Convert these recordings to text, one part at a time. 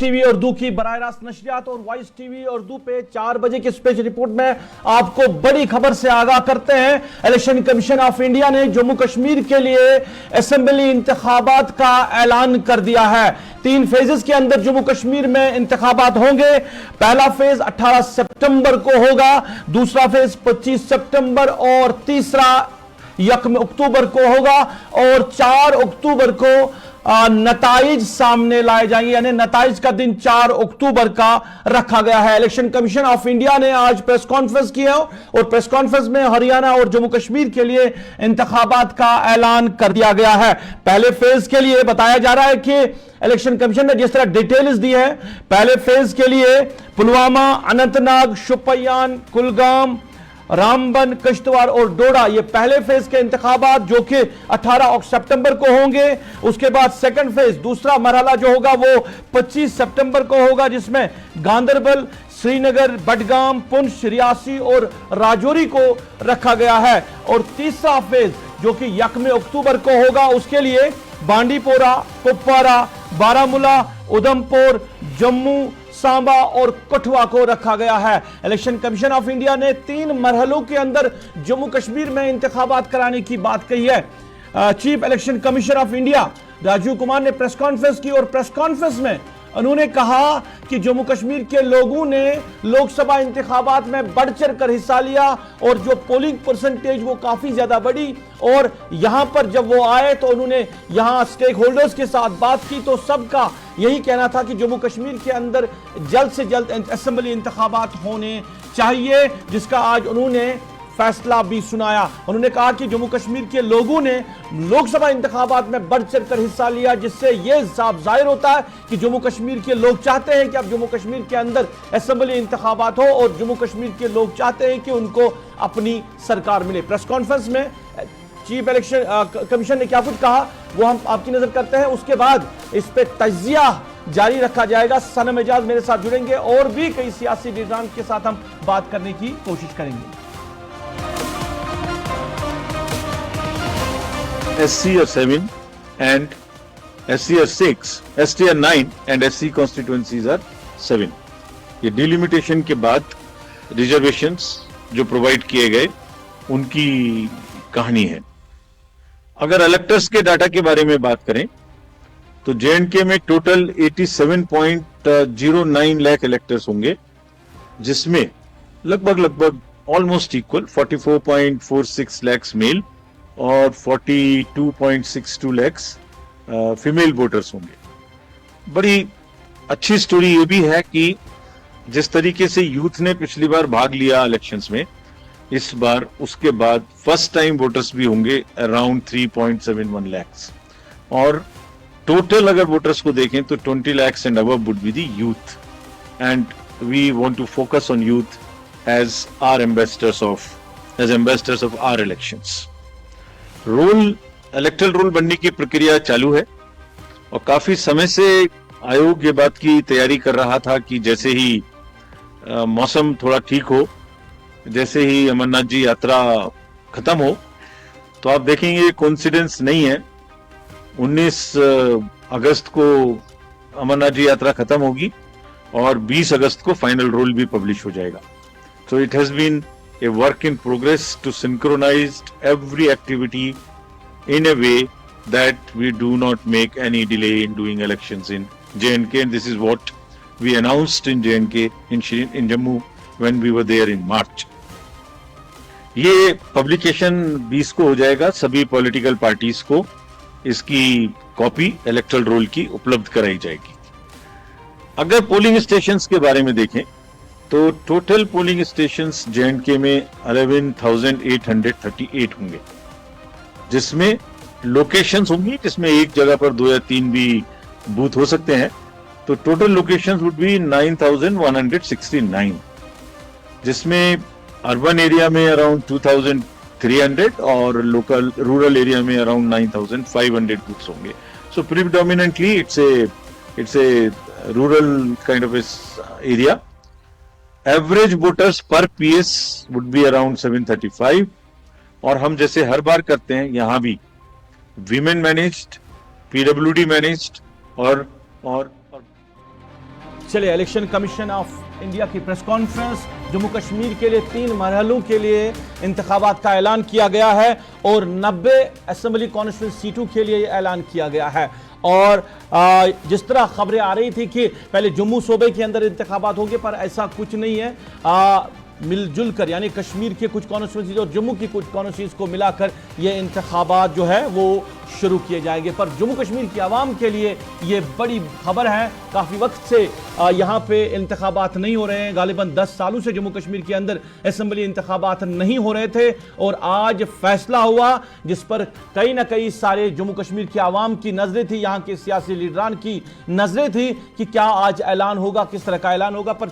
TV Urdu की बराह रास्त नशरियात और वॉइस टीवी उर्दू पे 4 बजे की स्पेशल रिपोर्ट में आपको बड़ी खबर से आगाह करते हैं। इलेक्शन कमीशन ऑफ इंडिया ने जम्मू कश्मीर के लिए असेंबली इंतखाबात का ऐलान कर दिया है। 3 फेजेस के अंदर जम्मू कश्मीर में इंतखाबात होंगे। पहला फेज 18 सितंबर को होगा, दूसरा फेज 25 सितंबर और तीसरा 1 अक्टूबर को होगा और 4 अक्टूबर को नताइज सामने लाए जाएंगे, यानी नताइज का दिन 4 अक्टूबर का रखा गया है। इलेक्शन कमीशन ऑफ इंडिया ने आज प्रेस कॉन्फ्रेंस की है और प्रेस कॉन्फ्रेंस में हरियाणा और जम्मू कश्मीर के लिए इंतखाबात का ऐलान कर दिया गया है। पहले फेज के लिए बताया जा रहा है कि इलेक्शन कमीशन ने जिस तरह डिटेल्स दी है, पहले फेज के लिए पुलवामा, अनंतनाग, शोपियान, कुलगाम, रामबन, किश्तवाड़ और डोडा, ये पहले फेज के इंतखाबात जो कि 18 सितंबर को होंगे। उसके बाद सेकंड फेज, दूसरा मरहला जो होगा वो 25 सितंबर को होगा, जिसमें गांदरबल, श्रीनगर, बडगाम, पुंछ, रियासी और राजौरी को रखा गया है। और तीसरा फेज जो कि 1 अक्टूबर को होगा, उसके लिए बांडीपोरा, कुपवारा, बारामूला, उधमपुर, जम्मू, सांबा और कठुआ को रखा गया है। इलेक्शन कमीशन ऑफ इंडिया ने 3 मरहलों के अंदर जम्मू कश्मीर में इंतखाबात कराने की बात कही है। Chief election commissioner of India Rajiv Kumar ने प्रेस कॉन्फ्रेंस की और प्रेस कॉन्फ्रेंस में उन्होंने कहा कि जम्मू कश्मीर के लोगों ने लोकसभा इंतखाबात में बढ़ चढ़ कर हिस्सा लिया और जो पोलिंग परसेंटेज वो काफी ज्यादा बढ़ी। और यहां पर जब वो आए तो उन्होंने यहां स्टेक होल्डर्स के साथ बात की तो सबका यही कहना था कि जम्मू कश्मीर के अंदर जल्द से जल्द असेंबली इंतखाबात होने चाहिए, जिसका आज उन्होंने फैसला भी सुनाया। उन्होंने कहा कि जम्मू कश्मीर के लोगों ने लोकसभा इंतखाबात में बढ़ चढ़कर हिस्सा लिया, जिससे यह साफ जाहिर होता है कि जम्मू कश्मीर के लोग चाहते हैं कि अब जम्मू कश्मीर के अंदर असेंबली इंतखाबात हो और जम्मू कश्मीर के लोग चाहते हैं कि उनको अपनी सरकार मिले। प्रेस कॉन्फ्रेंस में चीफ इलेक्शन कमीशन ने क्या कुछ कहा वो हम आपकी नजर करते हैं, उसके बाद इस पे तजिया जारी रखा जाएगा। सनम एजाज मेरे साथ जुड़ेंगे और भी कई सियासी लीडरान के साथ हम बात करने की कोशिश करेंगे। SC are 7 and SC are 6, ST are 9 and SC constituencies are 7. ये डिलिमिटेशन के बाद रिजर्वेशंस जो प्रोवाइड किए गए उनकी कहानी है। अगर इलेक्टर्स के डाटा के बारे में बात करें तो J&K में टोटल 87.09 लाख इलेक्टर्स होंगे, जिसमें लगभग ऑलमोस्ट इक्वल 44.46 लाख मेल और 42.62 लाख फीमेल वोटर्स होंगे। बड़ी अच्छी स्टोरी ये भी है कि जिस तरीके से यूथ ने पिछली बार भाग लिया इलेक्शंस में, इस बार उसके बाद फर्स्ट टाइम वोटर्स भी होंगे अराउंड 3.71 लाख। और टोटल अगर वोटर्स को देखें तो 20 lakh and above would be the youth, and we want to focus on youth as ambassadors of our elections. Electoral roll बनने की प्रक्रिया चालू है और काफी समय से आयोग ये बात की तैयारी कर रहा था कि जैसे ही मौसम थोड़ा ठीक हो, जैसे ही अमरनाथ जी यात्रा खत्म हो, तो आप देखेंगे कोइंसिडेंस नहीं है, 19 अगस्त को अमरनाथ जी यात्रा खत्म होगी और 20 अगस्त को फाइनल रोल भी पब्लिश हो जाएगा। So it has been a work in progress to synchronize every activity in a way that we do not make any delay in doing elections in J&K, and this is what we announced in J&K in Jammu when we were there in March. ये publication 20 को हो जाएगा। सभी political parties को इसकी copy electoral role की उपलब्ध कराई जाएगी। अगर पोलिंग स्टेशंस के बारे में देखें तो टोटल पोलिंग स्टेशंस J&K में 11,838 होंगे, जिसमें लोकेशंस होंगी जिसमें एक जगह पर 2 या 3 भी बूथ हो सकते हैं। तो टोटल लोकेशंस वुड बी 9,169, जिसमें अर्बन एरिया में अराउंड 2,300 और लोकल रूरल एरिया में अराउंड 9,500 बूथ्स होंगे। So predominantly it's a rural kind of area. Average voters पर PS वुड बी अराउंड 735, और हम जैसे हर बार करते हैं यहां भी वीमेन मैनेज्ड, PWD मैनेज्ड और चलिए, इलेक्शन कमीशन ऑफ इंडिया की प्रेस कॉन्फ्रेंस। जम्मू कश्मीर के लिए 3 मरहलों के लिए इंतखाबात का ऐलान किया गया है और 90 असेंबली कॉन्स्टिट्यूंसी सीटों के लिए ऐलान किया गया है। और जिस तरह खबरें आ रही थी कि पहले जम्मू सूबे के अंदर इंतखाबात होंगे, पर ऐसा कुछ नहीं है। मिलजुल कर, यानी कश्मीर के कुछ कॉन्स्टिट्यूंसीज और जम्मू की कुछ कॉन्स्टिट्यूंसीज को मिलाकर ये इंतखाबात जो है वो शुरू किए जाएंगे। पर जम्मू कश्मीर की आवाम के लिए ये बड़ी खबर है। काफ़ी वक्त से यहाँ पे इंतखाबात नहीं हो रहे हैं। गालिबन 10 सालों से जम्मू कश्मीर के अंदर असेंबली इंतखाबात नहीं हो रहे थे और आज फैसला हुआ जिस पर कहीं ना कहीं सारे जम्मू कश्मीर की आवाम की नजरें थी, यहाँ के सियासी लीडरान की नजरें थी कि क्या आज ऐलान होगा, किस तरह का ऐलान होगा। पर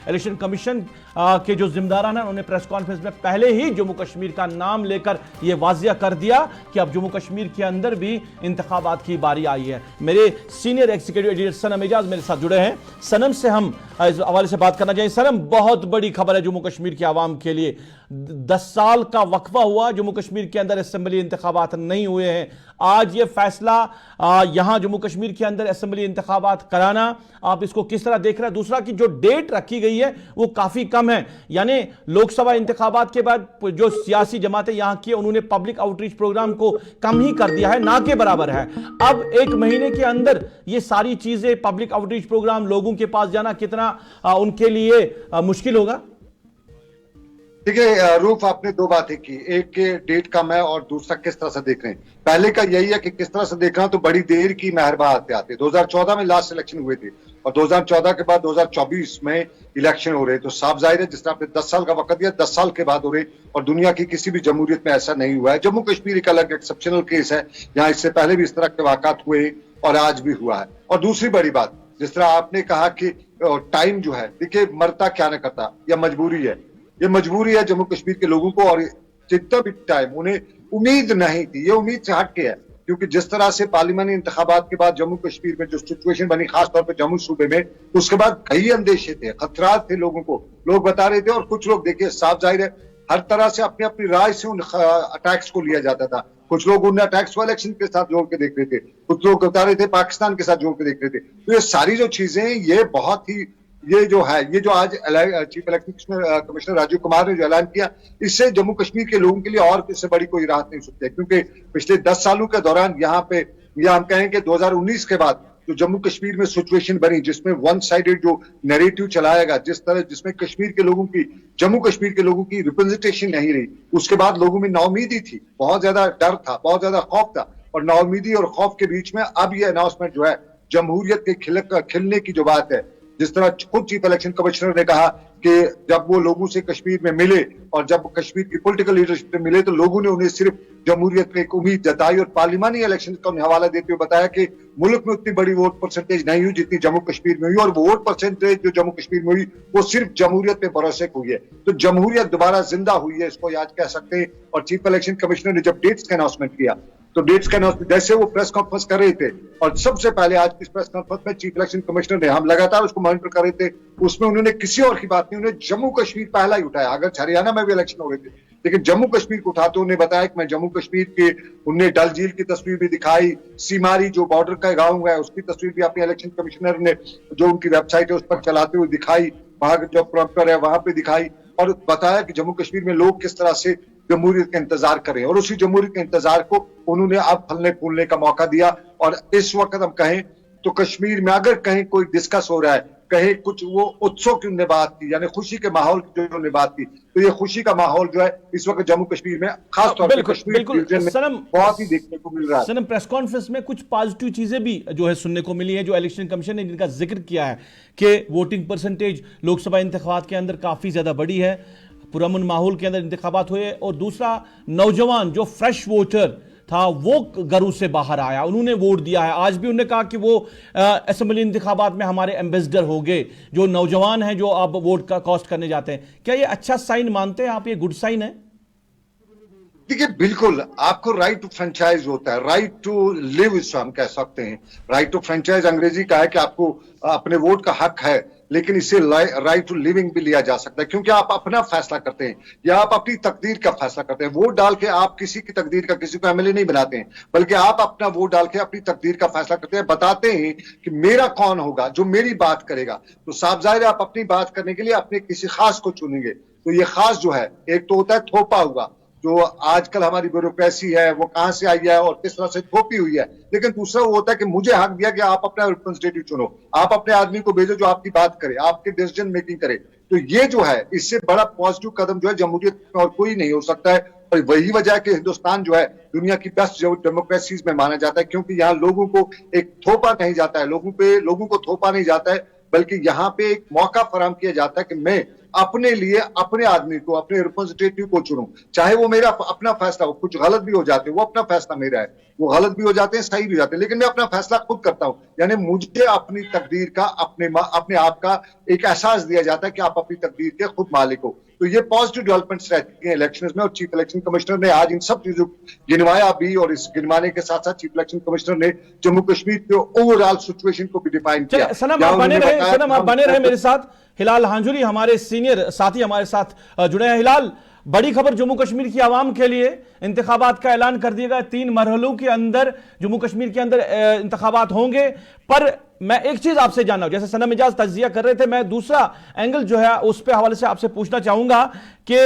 इलेक्शन कमीशन के जो जिम्मेदारान हैं उन्होंने प्रेस कॉन्फ्रेंस में पहले ही जम्मू कश्मीर का नाम लेकर यह वाजिया कर दिया कि अब जम्मू कश्मीर के अंदर भी इंतखाबात की बारी आई है। मेरे सीनियर एग्जीक्यूटिव एडिटर सनम एजाज मेरे साथ जुड़े हैं। सनम से हम इस हवाले से बात करना चाहिए। सनम, बहुत बड़ी खबर है जम्मू कश्मीर की आवाम के लिए। 10 साल का वक्फा हुआ, जम्मू कश्मीर के अंदर असेंबली इंतखाबात नहीं हुए हैं। आज ये फैसला यहां जम्मू कश्मीर के अंदर असेंबली इंतखाबात कराना, आप इसको किस तरह देख रहे हैं? दूसरा कि जो डेट रखी गई है वो काफी कम है, यानी लोकसभा इंतखाबात के बाद जो सियासी जमातें यहां की उन्होंने पब्लिक आउटरीच प्रोग्राम को कम ही कर दिया है, ना के बराबर है। अब 1 महीने के अंदर ये सारी चीजें, पब्लिक आउटरीच प्रोग्राम, लोगों के पास जाना कितना उनके लिए मुश्किल होगा? देखिए रूफ, आपने 2 बातें की, एक के डेट कम है और दूसरा किस तरह से देख रहे हैं। पहले का यही है कि किस तरह से देख रहा हूं, तो बड़ी देर की मेहरबान आते 2014 में लास्ट इलेक्शन हुए थे और 2014 के बाद 2024 में इलेक्शन हो रहे, तो साफ जाहिर है जिस तरह आपने 10 साल का वक्त दिया, 10 साल के बाद हो रहे और दुनिया की किसी भी जमहूरियत में ऐसा नहीं हुआ है। जम्मू कश्मीर एक अलग एक्सेप्शनल केस है, यहाँ इससे पहले भी इस तरह के वाकयात हुए और आज भी हुआ है। और दूसरी बड़ी बात, जिस तरह आपने कहा कि टाइम जो है, देखिए मरता क्या न करता, यह मजबूरी है, ये मजबूरी है जम्मू कश्मीर के लोगों को। और जितना भी टाइम उन्हें उम्मीद नहीं थी, ये उम्मीद से हट के है, क्योंकि जिस तरह से पार्लियामानी इंतखाबात के बाद जम्मू कश्मीर में जो सिचुएशन बनी, खासतौर पर जम्मू सूबे में, उसके बाद कई अंदेशे थे, खतरात थे लोगों को, लोग बता रहे थे। और कुछ लोग, देखिए साफ जाहिर है, हर तरह से अपनी अपनी राय से उन अटैक्स को लिया जाता था। कुछ लोग उन अटैक्स को इलेक्शन के साथ जोड़ के देख रहे थे, कुछ लोग बता रहे थे पाकिस्तान के साथ जोड़ के देख रहे थे। तो ये सारी जो चीजें, ये बहुत ही, ये जो आज chief election commissioner Rajiv Kumar ने जो ऐलान किया, इससे जम्मू कश्मीर के लोगों के लिए और इससे बड़ी कोई राहत नहीं सकती है। क्योंकि पिछले 10 सालों के दौरान यहाँ पे, या हम कहें कि 2019 के बाद जो जम्मू कश्मीर में सिचुएशन बनी, जिसमें वन साइडेड जो नैरेटिव चलाएगा, जिसमें कश्मीर के लोगों की, जम्मू कश्मीर के लोगों की रिप्रेजेंटेशन नहीं रही, उसके बाद लोगों में नाउमीदी थी, बहुत ज्यादा डर था, बहुत ज्यादा खौफ था। और नाउमीदी और खौफ के बीच में अब ये अनाउंसमेंट जो है, जमहूरियत के खिलने की जो बात है, जिस तरह खुद चीफ इलेक्शन कमिश्नर ने कहा कि जब वो लोगों से कश्मीर में मिले और जब कश्मीर की पॉलिटिकल लीडरशिप में मिले, तो लोगों ने उन्हें सिर्फ जमहूरियत की एक उम्मीद जताई। और पार्लियामानी इलेक्शन का उन्हें हवाला देते हुए बताया कि मुल्क में उतनी बड़ी वोट परसेंटेज नहीं हुई जितनी जम्मू कश्मीर में हुई, और वो वोट परसेंटेज जो जम्मू कश्मीर में हुई वो सिर्फ जमहूरियत पे भरोसे को हुई है। तो जमहूरियत दोबारा जिंदा हुई है, इसको आज कह सकते हैं। और चीफ इलेक्शन कमिश्नर ने जब डेट्स का अनाउंसमेंट किया, तो डेट्स का अनाउंसमेंट जैसे वो प्रेस कॉन्फ्रेंस कर रहे थे, और सबसे पहले आज की प्रेस कॉन्फ्रेंस में चीफ इलेक्शन कमिश्नर ने, हम लगातार उसको मॉनिटर कर रहे थे, उसमें उन्होंने किसी और की बात नहीं, उन्होंने जम्मू कश्मीर पहला ही उठाया। अगर हरियाणा में भी इलेक्शन हो रहे थे, लेकिन जम्मू कश्मीर को उठाते उन्होंने बताया कि मैं जम्मू कश्मीर के, उन्होंने डल झील की तस्वीर भी दिखाई, सीमारी जो बॉर्डर का गांव है उसकी तस्वीर भी अपने इलेक्शन कमिश्नर ने, जो उनकी वेबसाइट है उस पर चलाते हुए दिखाई, वहां जो प्रॉम्प्टर है वहां पे दिखाई, और बताया कि जम्मू कश्मीर में लोग किस तरह से जमहूरियत का इंतजार करें। और उसी जमहूरियत के इंतजार को उन्होंने अब फलने फूलने का मौका दिया। और इस वक्त हम कहें तो कश्मीर में अगर कहीं कोई डिस्कस हो रहा है, कहीं कुछ वो उत्सव की उन्होंने बात की, यानी खुशी के माहौल की जो उन्होंने बात की, तो ये खुशी का माहौल जो है इस वक्त जम्मू कश्मीर में, खासतौर पर कश्मीर रीजन में बहुत ही देखने को मिल रहा है। सनम, प्रेस कॉन्फ्रेंस में कुछ पॉजिटिव चीजें भी जो है सुनने को मिली है, जो इलेक्शन कमीशन ने जिनका जिक्र किया है कि वोटिंग परसेंटेज लोकसभा इंतखाबात के अंदर काफी ज्यादा बड़ी है, पुरअमन माहौल के अंदर इंतखाबात हुए। और दूसरा, नौजवान जो फ्रेश वोटर था वो घरों से बाहर आया, उन्होंने वोट दिया है। आज भी उन्होंने कहा कि वो असेंबली इंतखाबात में हमारे एम्बेसडर हो गए, जो नौजवान हैं जो अब वोट का कॉस्ट करने जाते हैं। क्या ये अच्छा साइन मानते हैं आप, ये गुड साइन है? देखिए बिल्कुल, आपको राइट टू फ्रेंचाइज होता है, राइट टू लिव इसको हम कह सकते हैं। राइट टू फ्रेंचाइज अंग्रेजी का है कि आपको अपने वोट का हक है, लेकिन इसे राइट टू लिविंग भी लिया जा सकता है, क्योंकि आप अपना फैसला करते हैं या आप अपनी तकदीर का फैसला करते हैं। वोट डाल के आप किसी की तकदीर का, किसी को एमएलए नहीं बनाते हैं, बल्कि आप अपना वोट डाल के अपनी तकदीर का फैसला करते हैं, बताते हैं कि मेरा कौन होगा जो मेरी बात करेगा। तो साफ जाहिर है आप अपनी बात करने के लिए अपने किसी खास को चुनेंगे। तो ये खास जो है, एक तो होता है थोपा हुआ, जो आजकल हमारी ब्यूरोक्रेसी है वो कहां से आई है और किस तरह से थोपी हुई है, लेकिन दूसरा वो होता है कि मुझे हक दिया कि आप अपना रिप्रेजेंटेटिव चुनो, आप अपने आदमी को भेजो जो आपकी बात करे, आपके डिसीजन मेकिंग करे। तो ये जो है, इससे बड़ा पॉजिटिव कदम जो है जमहूरियत में और कोई नहीं हो सकता है। और वही वजह है कि हिंदुस्तान जो है दुनिया की बेस्ट जो डेमोक्रेसीज में माना जाता है, क्योंकि यहाँ लोगों को एक थोपा नहीं जाता है, लोगों को थोपा नहीं जाता है, बल्कि यहाँ पे एक मौका फराहम किया जाता है कि मैं अपने लिए अपने आदमी को, अपने रिप्रेजेंटेटिव को चुनूं, चाहे वो मेरा अपना फैसला हो। कुछ गलत भी हो जाते हैं, वो अपना फैसला मेरा है, वो गलत भी हो जाते हैं, सही भी हो जाते हैं, लेकिन मैं अपना फैसला खुद करता हूं। यानी मुझे अपनी तकदीर का, अपने आप का एक एहसास दिया जाता है कि आप अपनी तकदीर के खुद मालिक हो। तो ये पॉजिटिव डेवलपमेंट्स रहती हैं इलेक्शंस में, और चीफ इलेक्शन कमिश्नर ने आज इन सब चीजों को गिनवाया भी, और इस गिनवाने के साथ साथ चीफ इलेक्शन कमिश्नर ने जम्मू कश्मीर के ओवरऑल सिचुएशन को भी डिफाइन किया। सनम आप बने रहे मेरे साथ। हिलाल हांजुरी हमारे सीनियर साथी हमारे साथ जुड़े हैं। हिलाल, बड़ी खबर जम्मू कश्मीर की आवाम के लिए, इंतखाबात का ऐलान कर दिया गया। 3 मरहलों के अंदर जम्मू कश्मीर के अंदर इंतखाबात होंगे। पर मैं एक चीज आपसे जानना हूं, जैसे सनम इजाज तज्जिया कर रहे थे, मैं दूसरा एंगल जो है उस पे हवाले से आपसे पूछना चाहूंगा कि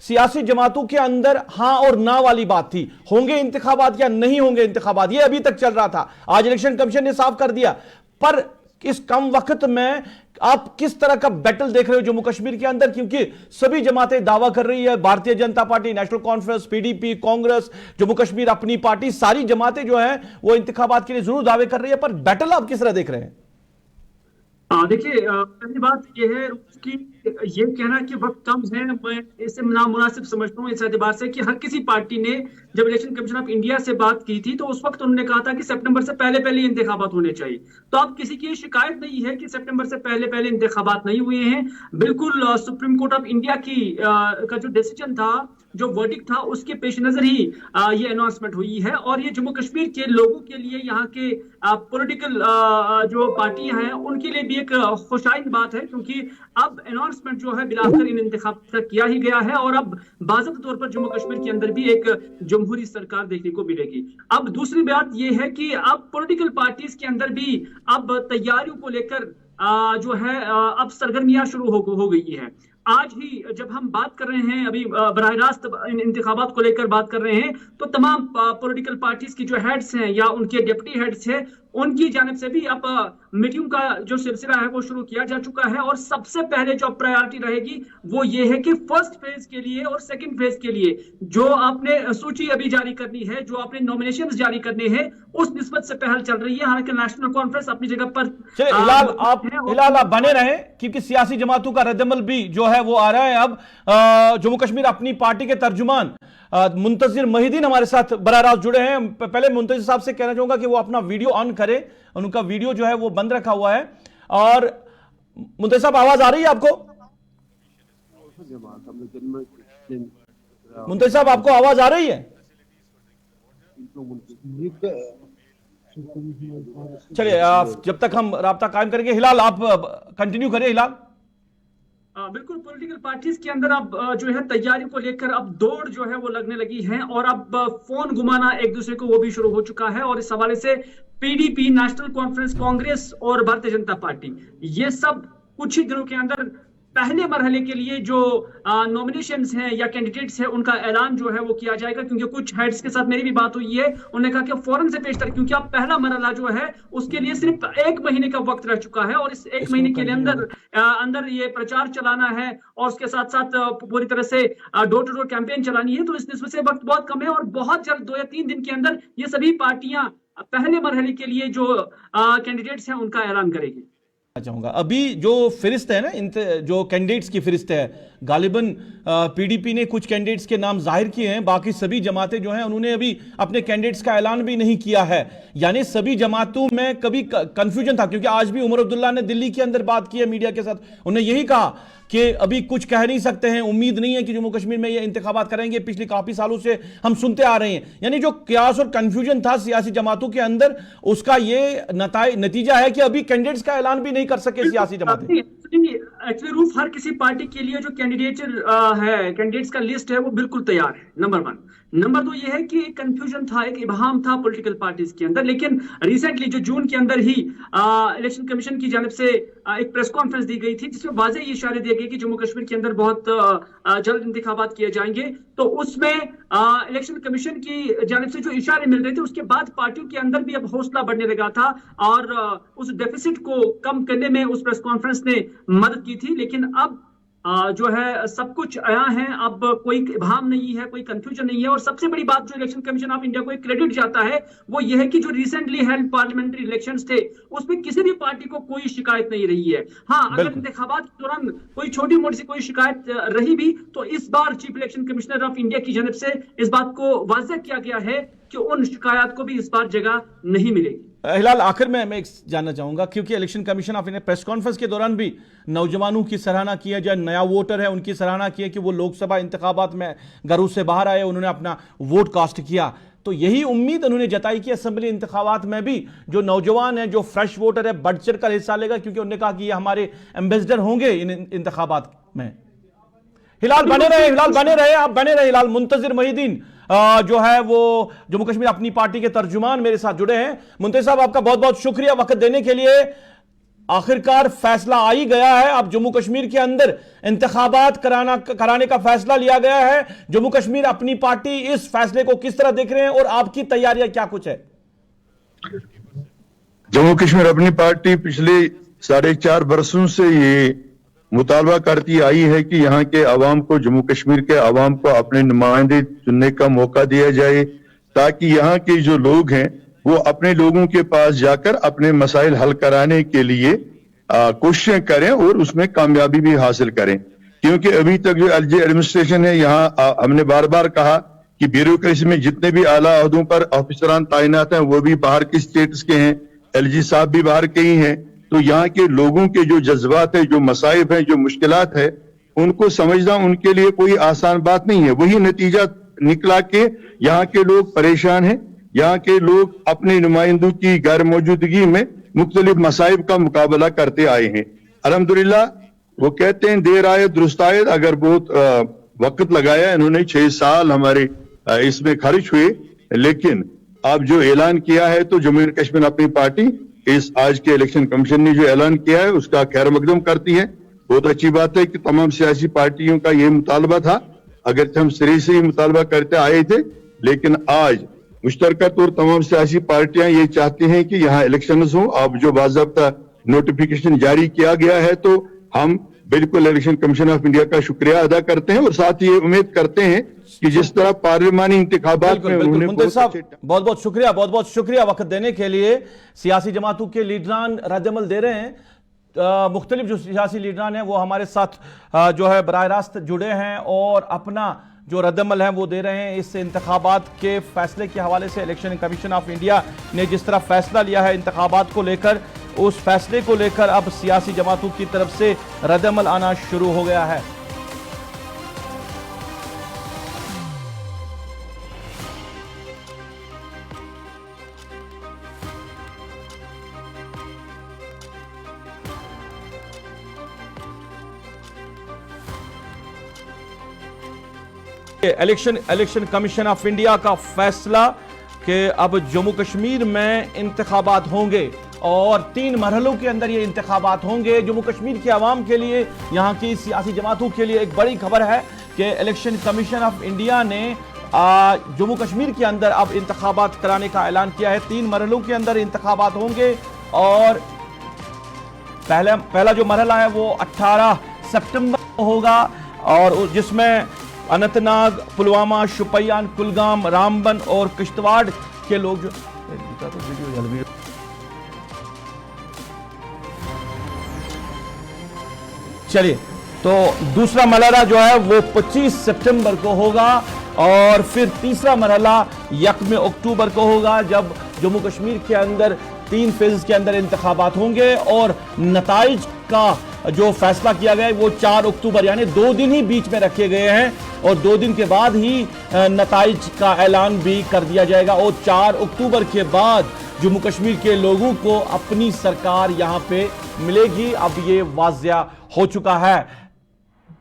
सियासी जमातों के अंदर हां और ना वाली बात थी, होंगे इंतखाबात या नहीं होंगे इंतखाबात, ये अभी तक चल रहा था। आज इलेक्शन कमीशन ने साफ कर दिया। पर इस कम वक्त में आप किस तरह का बैटल देख रहे हो जम्मू कश्मीर के अंदर, क्योंकि सभी जमातें दावा कर रही है, Bharatiya Janata party, national conference, PDP, Congress, Jammu Kashmir अपनी पार्टी, सारी जमातें जो हैं वो इंतखाबात के लिए जरूर दावे कर रही है, पर बैटल आप किस तरह देख रहे हैं? देखिए, पहली बात यह है कि ये कहना कि वक्त कम है, मैं इसे नामुनासिब समझता हूँ इस एतबार से कि हर किसी पार्टी ने जब इलेक्शन कमीशन ऑफ इंडिया से बात की थी तो उस वक्त उन्होंने कहा था कि सितंबर से पहले पहले इंतखाबात होने चाहिए। तो अब किसी की शिकायत नहीं है कि सितंबर से पहले पहले इंतखाबात नहीं हुए हैं। बिल्कुल सुप्रीम कोर्ट ऑफ इंडिया का जो डिसीजन था, जो वर्डिक्ट था, उसके पेश नजर ही ये अनाउंसमेंट हुई है। और ये जम्मू कश्मीर के लोगों के लिए, यहाँ के पॉलिटिकल जो पार्टियां हैं उनके लिए भी एक खुशाइन बात है, क्योंकि अब अनाउंसमेंट जो है बिलाकर इन इंतखाब तक किया ही गया है और अब बाज़ाब्ता तौर पर जम्मू कश्मीर के अंदर भी एक जमहूरी सरकार देखने को मिलेगी। अब दूसरी बात यह है कि अब पॉलिटिकल पार्टीज के अंदर भी अब तैयारियों को लेकर जो है अब सरगर्मियां शुरू हो गई है। आज ही जब हम बात कर रहे हैं, अभी बराह रास्त इन इंतखाबात को लेकर बात कर रहे हैं, तो तमाम पॉलिटिकल पार्टीज की जो हेड्स हैं या उनके डिप्टी हेड्स हैं, उनकी जानिब से भी अब मीटिंग का जो सिलसिला है वो शुरू किया जा चुका है। और सबसे पहले जो प्रायोरिटी रहेगी वो ये है कि फर्स्ट फेज के लिए और सेकंड फेज के लिए जो आपने सूची अभी जारी करनी है, जो आपने नॉमिनेशंस जारी करने हैं, उस निस्बत से पहल चल रही है। हालांकि नेशनल कॉन्फ्रेंस अपनी जगह पर हिलाल आप बने रहे, क्योंकि सियासी जमातों का रद्दमल भी जो है वो आ रहा है। अब जम्मू कश्मीर अपनी पार्टी के तर्जुमान मुंतजिर महिदीन हमारे साथ बराह रास्त जुड़े हैं। पहले मुंतजिर साहब से कहना चाहूंगा कि वो अपना वीडियो ऑन करें, उनका वीडियो जो है वो बंद रखा हुआ है। और मुंतजिर साहब, आवाज आ रही है आपको? मुंतजिर साहब, आपको आवाज आ रही है? चलिए, जब तक हम राब्ता कायम करेंगे, हिलाल आप कंटिन्यू करें। हिलाल, बिल्कुल, पॉलिटिकल पार्टीज के अंदर अब जो है तैयारी को लेकर अब दौड़ जो है वो लगने लगी है और अब फोन घुमाना एक दूसरे को वो भी शुरू हो चुका है। और इस हवाले से पीडीपी, नेशनल कॉन्फ्रेंस, कांग्रेस और भारतीय जनता पार्टी, ये सब कुछ ही दिनों के अंदर पहले मरहले के लिए जो नॉमिनेशंस हैं या कैंडिडेट्स हैं उनका ऐलान जो है वो किया जाएगा। क्योंकि कुछ हेड्स के साथ मेरी भी बात हुई है, उन्होंने कहा कि फौरन से पेश कर, क्योंकि अब पहला मरहला जो है उसके लिए सिर्फ 1 महीने का वक्त रह चुका है और इस 1 महीने के अंदर ये प्रचार चलाना है और उसके साथ साथ पूरी तरह से डोर टू डोर कैंपेन चलानी है। तो इस निस्बत से वक्त बहुत कम है और बहुत जल्द 2 या 3 दिन के अंदर ये सभी पार्टियां पहले मरहले के लिए जो कैंडिडेट्स हैं उनका ऐलान करेगी। चाहूंगा अभी जो फिरिस्त है ना, जो कैंडिडेट्स की फिरिस्त है, गालिबन पीडीपी ने कुछ कैंडिडेट्स के नाम जाहिर किए हैं, बाकी सभी जमातें जो हैं उन्होंने अभी अपने कैंडिडेट्स का ऐलान भी नहीं किया है। यानी सभी जमातों में कभी कंफ्यूजन था, क्योंकि आज भी उमर अब्दुल्ला ने दिल्ली के अंदर बात की है मीडिया के साथ, उन्होंने यही कहा कि अभी कुछ कह नहीं सकते हैं, उम्मीद नहीं है कि जम्मू कश्मीर में ये इंतखाबात करेंगे। पिछले काफी सालों से हम सुनते आ रहे हैं। यानी जो क्यास और कंफ्यूजन था सियासी जमातों के अंदर, उसका ये नतीजा है कि अभी कैंडिडेट्स का ऐलान भी नहीं कर सके सियासी जमातें। एक्चुअली रूफ हर किसी पार्टी के लिए जो कैंडिडेट्स का लिस्ट है वो बिल्कुल तैयार है, नंबर 1। नंबर 2 ये है कि एक कंफ्यूजन था, एक इबहम था पॉलिटिकल पार्टीज के अंदर, लेकिन रिसेंटली जो जून के अंदर ही इलेक्शन कमीशन की जानिब से एक प्रेस कॉन्फ्रेंस दी गई थी जिसमें वाज़ेह ये इशारे दिए गए कि जम्मू कश्मीर के अंदर बहुत जल्द इंतखाबात किए जाएंगे। तो उसमें इलेक्शन कमीशन की जानिब से जो इशारे मिल रहे थे उसके बाद पार्टियों के अंदर भी अब हौसला बढ़ने लगा था और उस डेफिसिट को कम करने में उस प्रेस कॉन्फ्रेंस ने मदद की थी। लेकिन अब जो है सब कुछ आया है, अब कोई इबहम नहीं है, कोई कंफ्यूजन नहीं है। और सबसे बड़ी बात जो इलेक्शन कमीशन ऑफ इंडिया को एक क्रेडिट जाता है वो ये है कि जो रिसेंटली हेल्ड पार्लियामेंट्री इलेक्शंस थे उसमें किसी भी पार्टी को कोई शिकायत नहीं रही है। हाँ, अगर इंतखाबात के दौरान कोई छोटी मोटी सी कोई शिकायत रही भी तो इस बार chief election commissioner of India की जानिब से इस बात को वाज़ेह किया गया है कि उन शिकायत को भी इस बार जगह नहीं मिलेगी। हिलाल, आखिर में मैं एक जानना चाहूंगा, क्योंकि election commission of India press conference के दौरान भी नौजवानों की सराहना किया जाए, नया वोटर है उनकी सराहना की कि वो लोकसभा इंतखाबात में घरों से बाहर आए, उन्होंने अपना वोट कास्ट किया। तो यही उम्मीद उन्होंने जताई कि असेंबली इंतखाबात में भी जो नौजवान है, जो फ्रेश वोटर है, बढ़ चढ़ कर हिस्सा लेगा, क्योंकि उन्होंने कहा कि ये हमारे एम्बेसडर होंगे इन इंतखाबात में। हिलाल बने रहे, आप बने रहे हिलाल। मुंतजिर मोहिद्दीन जो है वो जम्मू कश्मीर अपनी पार्टी के तर्जुमान मेरे साथ जुड़े हैं। मुंतजिर साहब, आपका बहुत बहुत शुक्रिया वक्त देने के लिए। आखिरकार फैसला आ ही गया है, अब जम्मू कश्मीर के अंदर इंतखाबात कराने का फैसला लिया गया है। जम्मू कश्मीर अपनी पार्टी इस फैसले को किस तरह देख रहे हैं और आपकी तैयारियां क्या कुछ है? जम्मू कश्मीर अपनी पार्टी पिछले 4.5 बरसों से ये मुतालबा करती आई है कि यहाँ के अवाम को, जम्मू कश्मीर के अवाम को अपने नुमाइंदे चुनने का मौका दिया जाए, ताकि यहाँ के जो लोग हैं वो अपने लोगों के पास जाकर अपने मसाइल हल कराने के लिए कोशिशें करें और उसमें कामयाबी भी हासिल करें। क्योंकि अभी तक जो एलजी एडमिनिस्ट्रेशन है, यहाँ हमने बार बार कहा कि ब्यूरोक्रेसी में जितने भी आला अहदों पर ऑफिसरान तैनात हैं वो भी बाहर के स्टेट्स के हैं, एलजी साहब भी बाहर के ही हैं। तो यहाँ के लोगों के जो जज्बात है, जो मसाइब है, जो मुश्किलात है, उनको समझना उनके लिए कोई आसान बात नहीं है। वही नतीजा निकला कि यहाँ के लोग परेशान हैं, यहाँ के लोग अपने नुमाइंदों की गैर मौजूदगी में मुख्तलिफ मसाइब का मुकाबला करते आए हैं। अल्हम्दुलिल्लाह, वो कहते हैं देर आए दुरुस्त आए। अगर बहुत वक्त लगाया इन्होंने, 6 साल हमारे इसमें खर्च हुए, लेकिन अब जो ऐलान किया है तो जम्मू कश्मीर अपनी पार्टी इस आज के इलेक्शन कमीशन ने जो ऐलान किया है उसका खैर मकदम करती है। बहुत अच्छी बात है कि तमाम सियासी पार्टियों का ये मुतालबा था, अगर हम सिरे से ही मुतालबा करते आए थे, लेकिन आज मुश्तरका तौर तमाम सियासी पार्टियां ये चाहती हैं कि यहाँ इलेक्शंस हो। अब जो बाज़ाब्ता नोटिफिकेशन जारी किया गया है तो हम बिल्कुल इलेक्शन कमीशन ऑफ इंडिया का शुक्रिया अदा करते हैं और साथ ही ये उम्मीद करते हैं कि जिस तरह पार्लियामानी इंतखाबात में उन्होंने बहुत बहुत शुक्रिया वक्त देने के लिए। सियासी जमातों के लीडरान रद्दअमल दे रहे हैं, मुख्तलिफ जो सियासी लीडरान हैं वो हमारे साथ जो है बराह रास्त जुड़े हैं और अपना जो रद्दअमल है वो दे रहे हैं। इस इंतखाबात के फैसले के हवाले से इलेक्शन कमीशन ऑफ इंडिया ने जिस तरह फैसला लिया है इंतखाबात को लेकर, उस फैसले को लेकर अब सियासी जमातों की तरफ से रद्दअमल आना शुरू हो गया है। इलेक्शन कमीशन ऑफ इंडिया का फैसला कि अब जम्मू कश्मीर में इंतखाबात होंगे और 3 मरहलों के अंदर ये इंतखाबात होंगे। जम्मू कश्मीर के अवाम के लिए, यहाँ की सियासी जमातों के लिए एक बड़ी खबर है कि इलेक्शन कमीशन ऑफ इंडिया ने जम्मू कश्मीर के अंदर अब इंतखाबात कराने का ऐलान किया है। 3 मरहलों के अंदर इंतखाबात होंगे और पहला जो मरहला है वो 18 सितंबर को होगा और जिसमें अनंतनाग, पुलवामा, शुपियान, कुलगाम, रामबन और किश्तवाड़ के लोग जो चलिए, तो दूसरा मरहला जो है वो 25 सितंबर को होगा और फिर तीसरा मरहला 1 अक्टूबर को होगा, जब जम्मू कश्मीर के अंदर 3 फेज के अंदर इंतखाबात होंगे और नताइज का जो फैसला किया गया है वो 4 अक्टूबर, यानी 2 दिन ही बीच में रखे गए हैं और 2 दिन के बाद ही नताइज का ऐलान भी कर दिया जाएगा और 4 अक्टूबर के बाद जम्मू कश्मीर के लोगों को अपनी सरकार यहां पे मिलेगी, अब ये वाज़िया हो चुका है।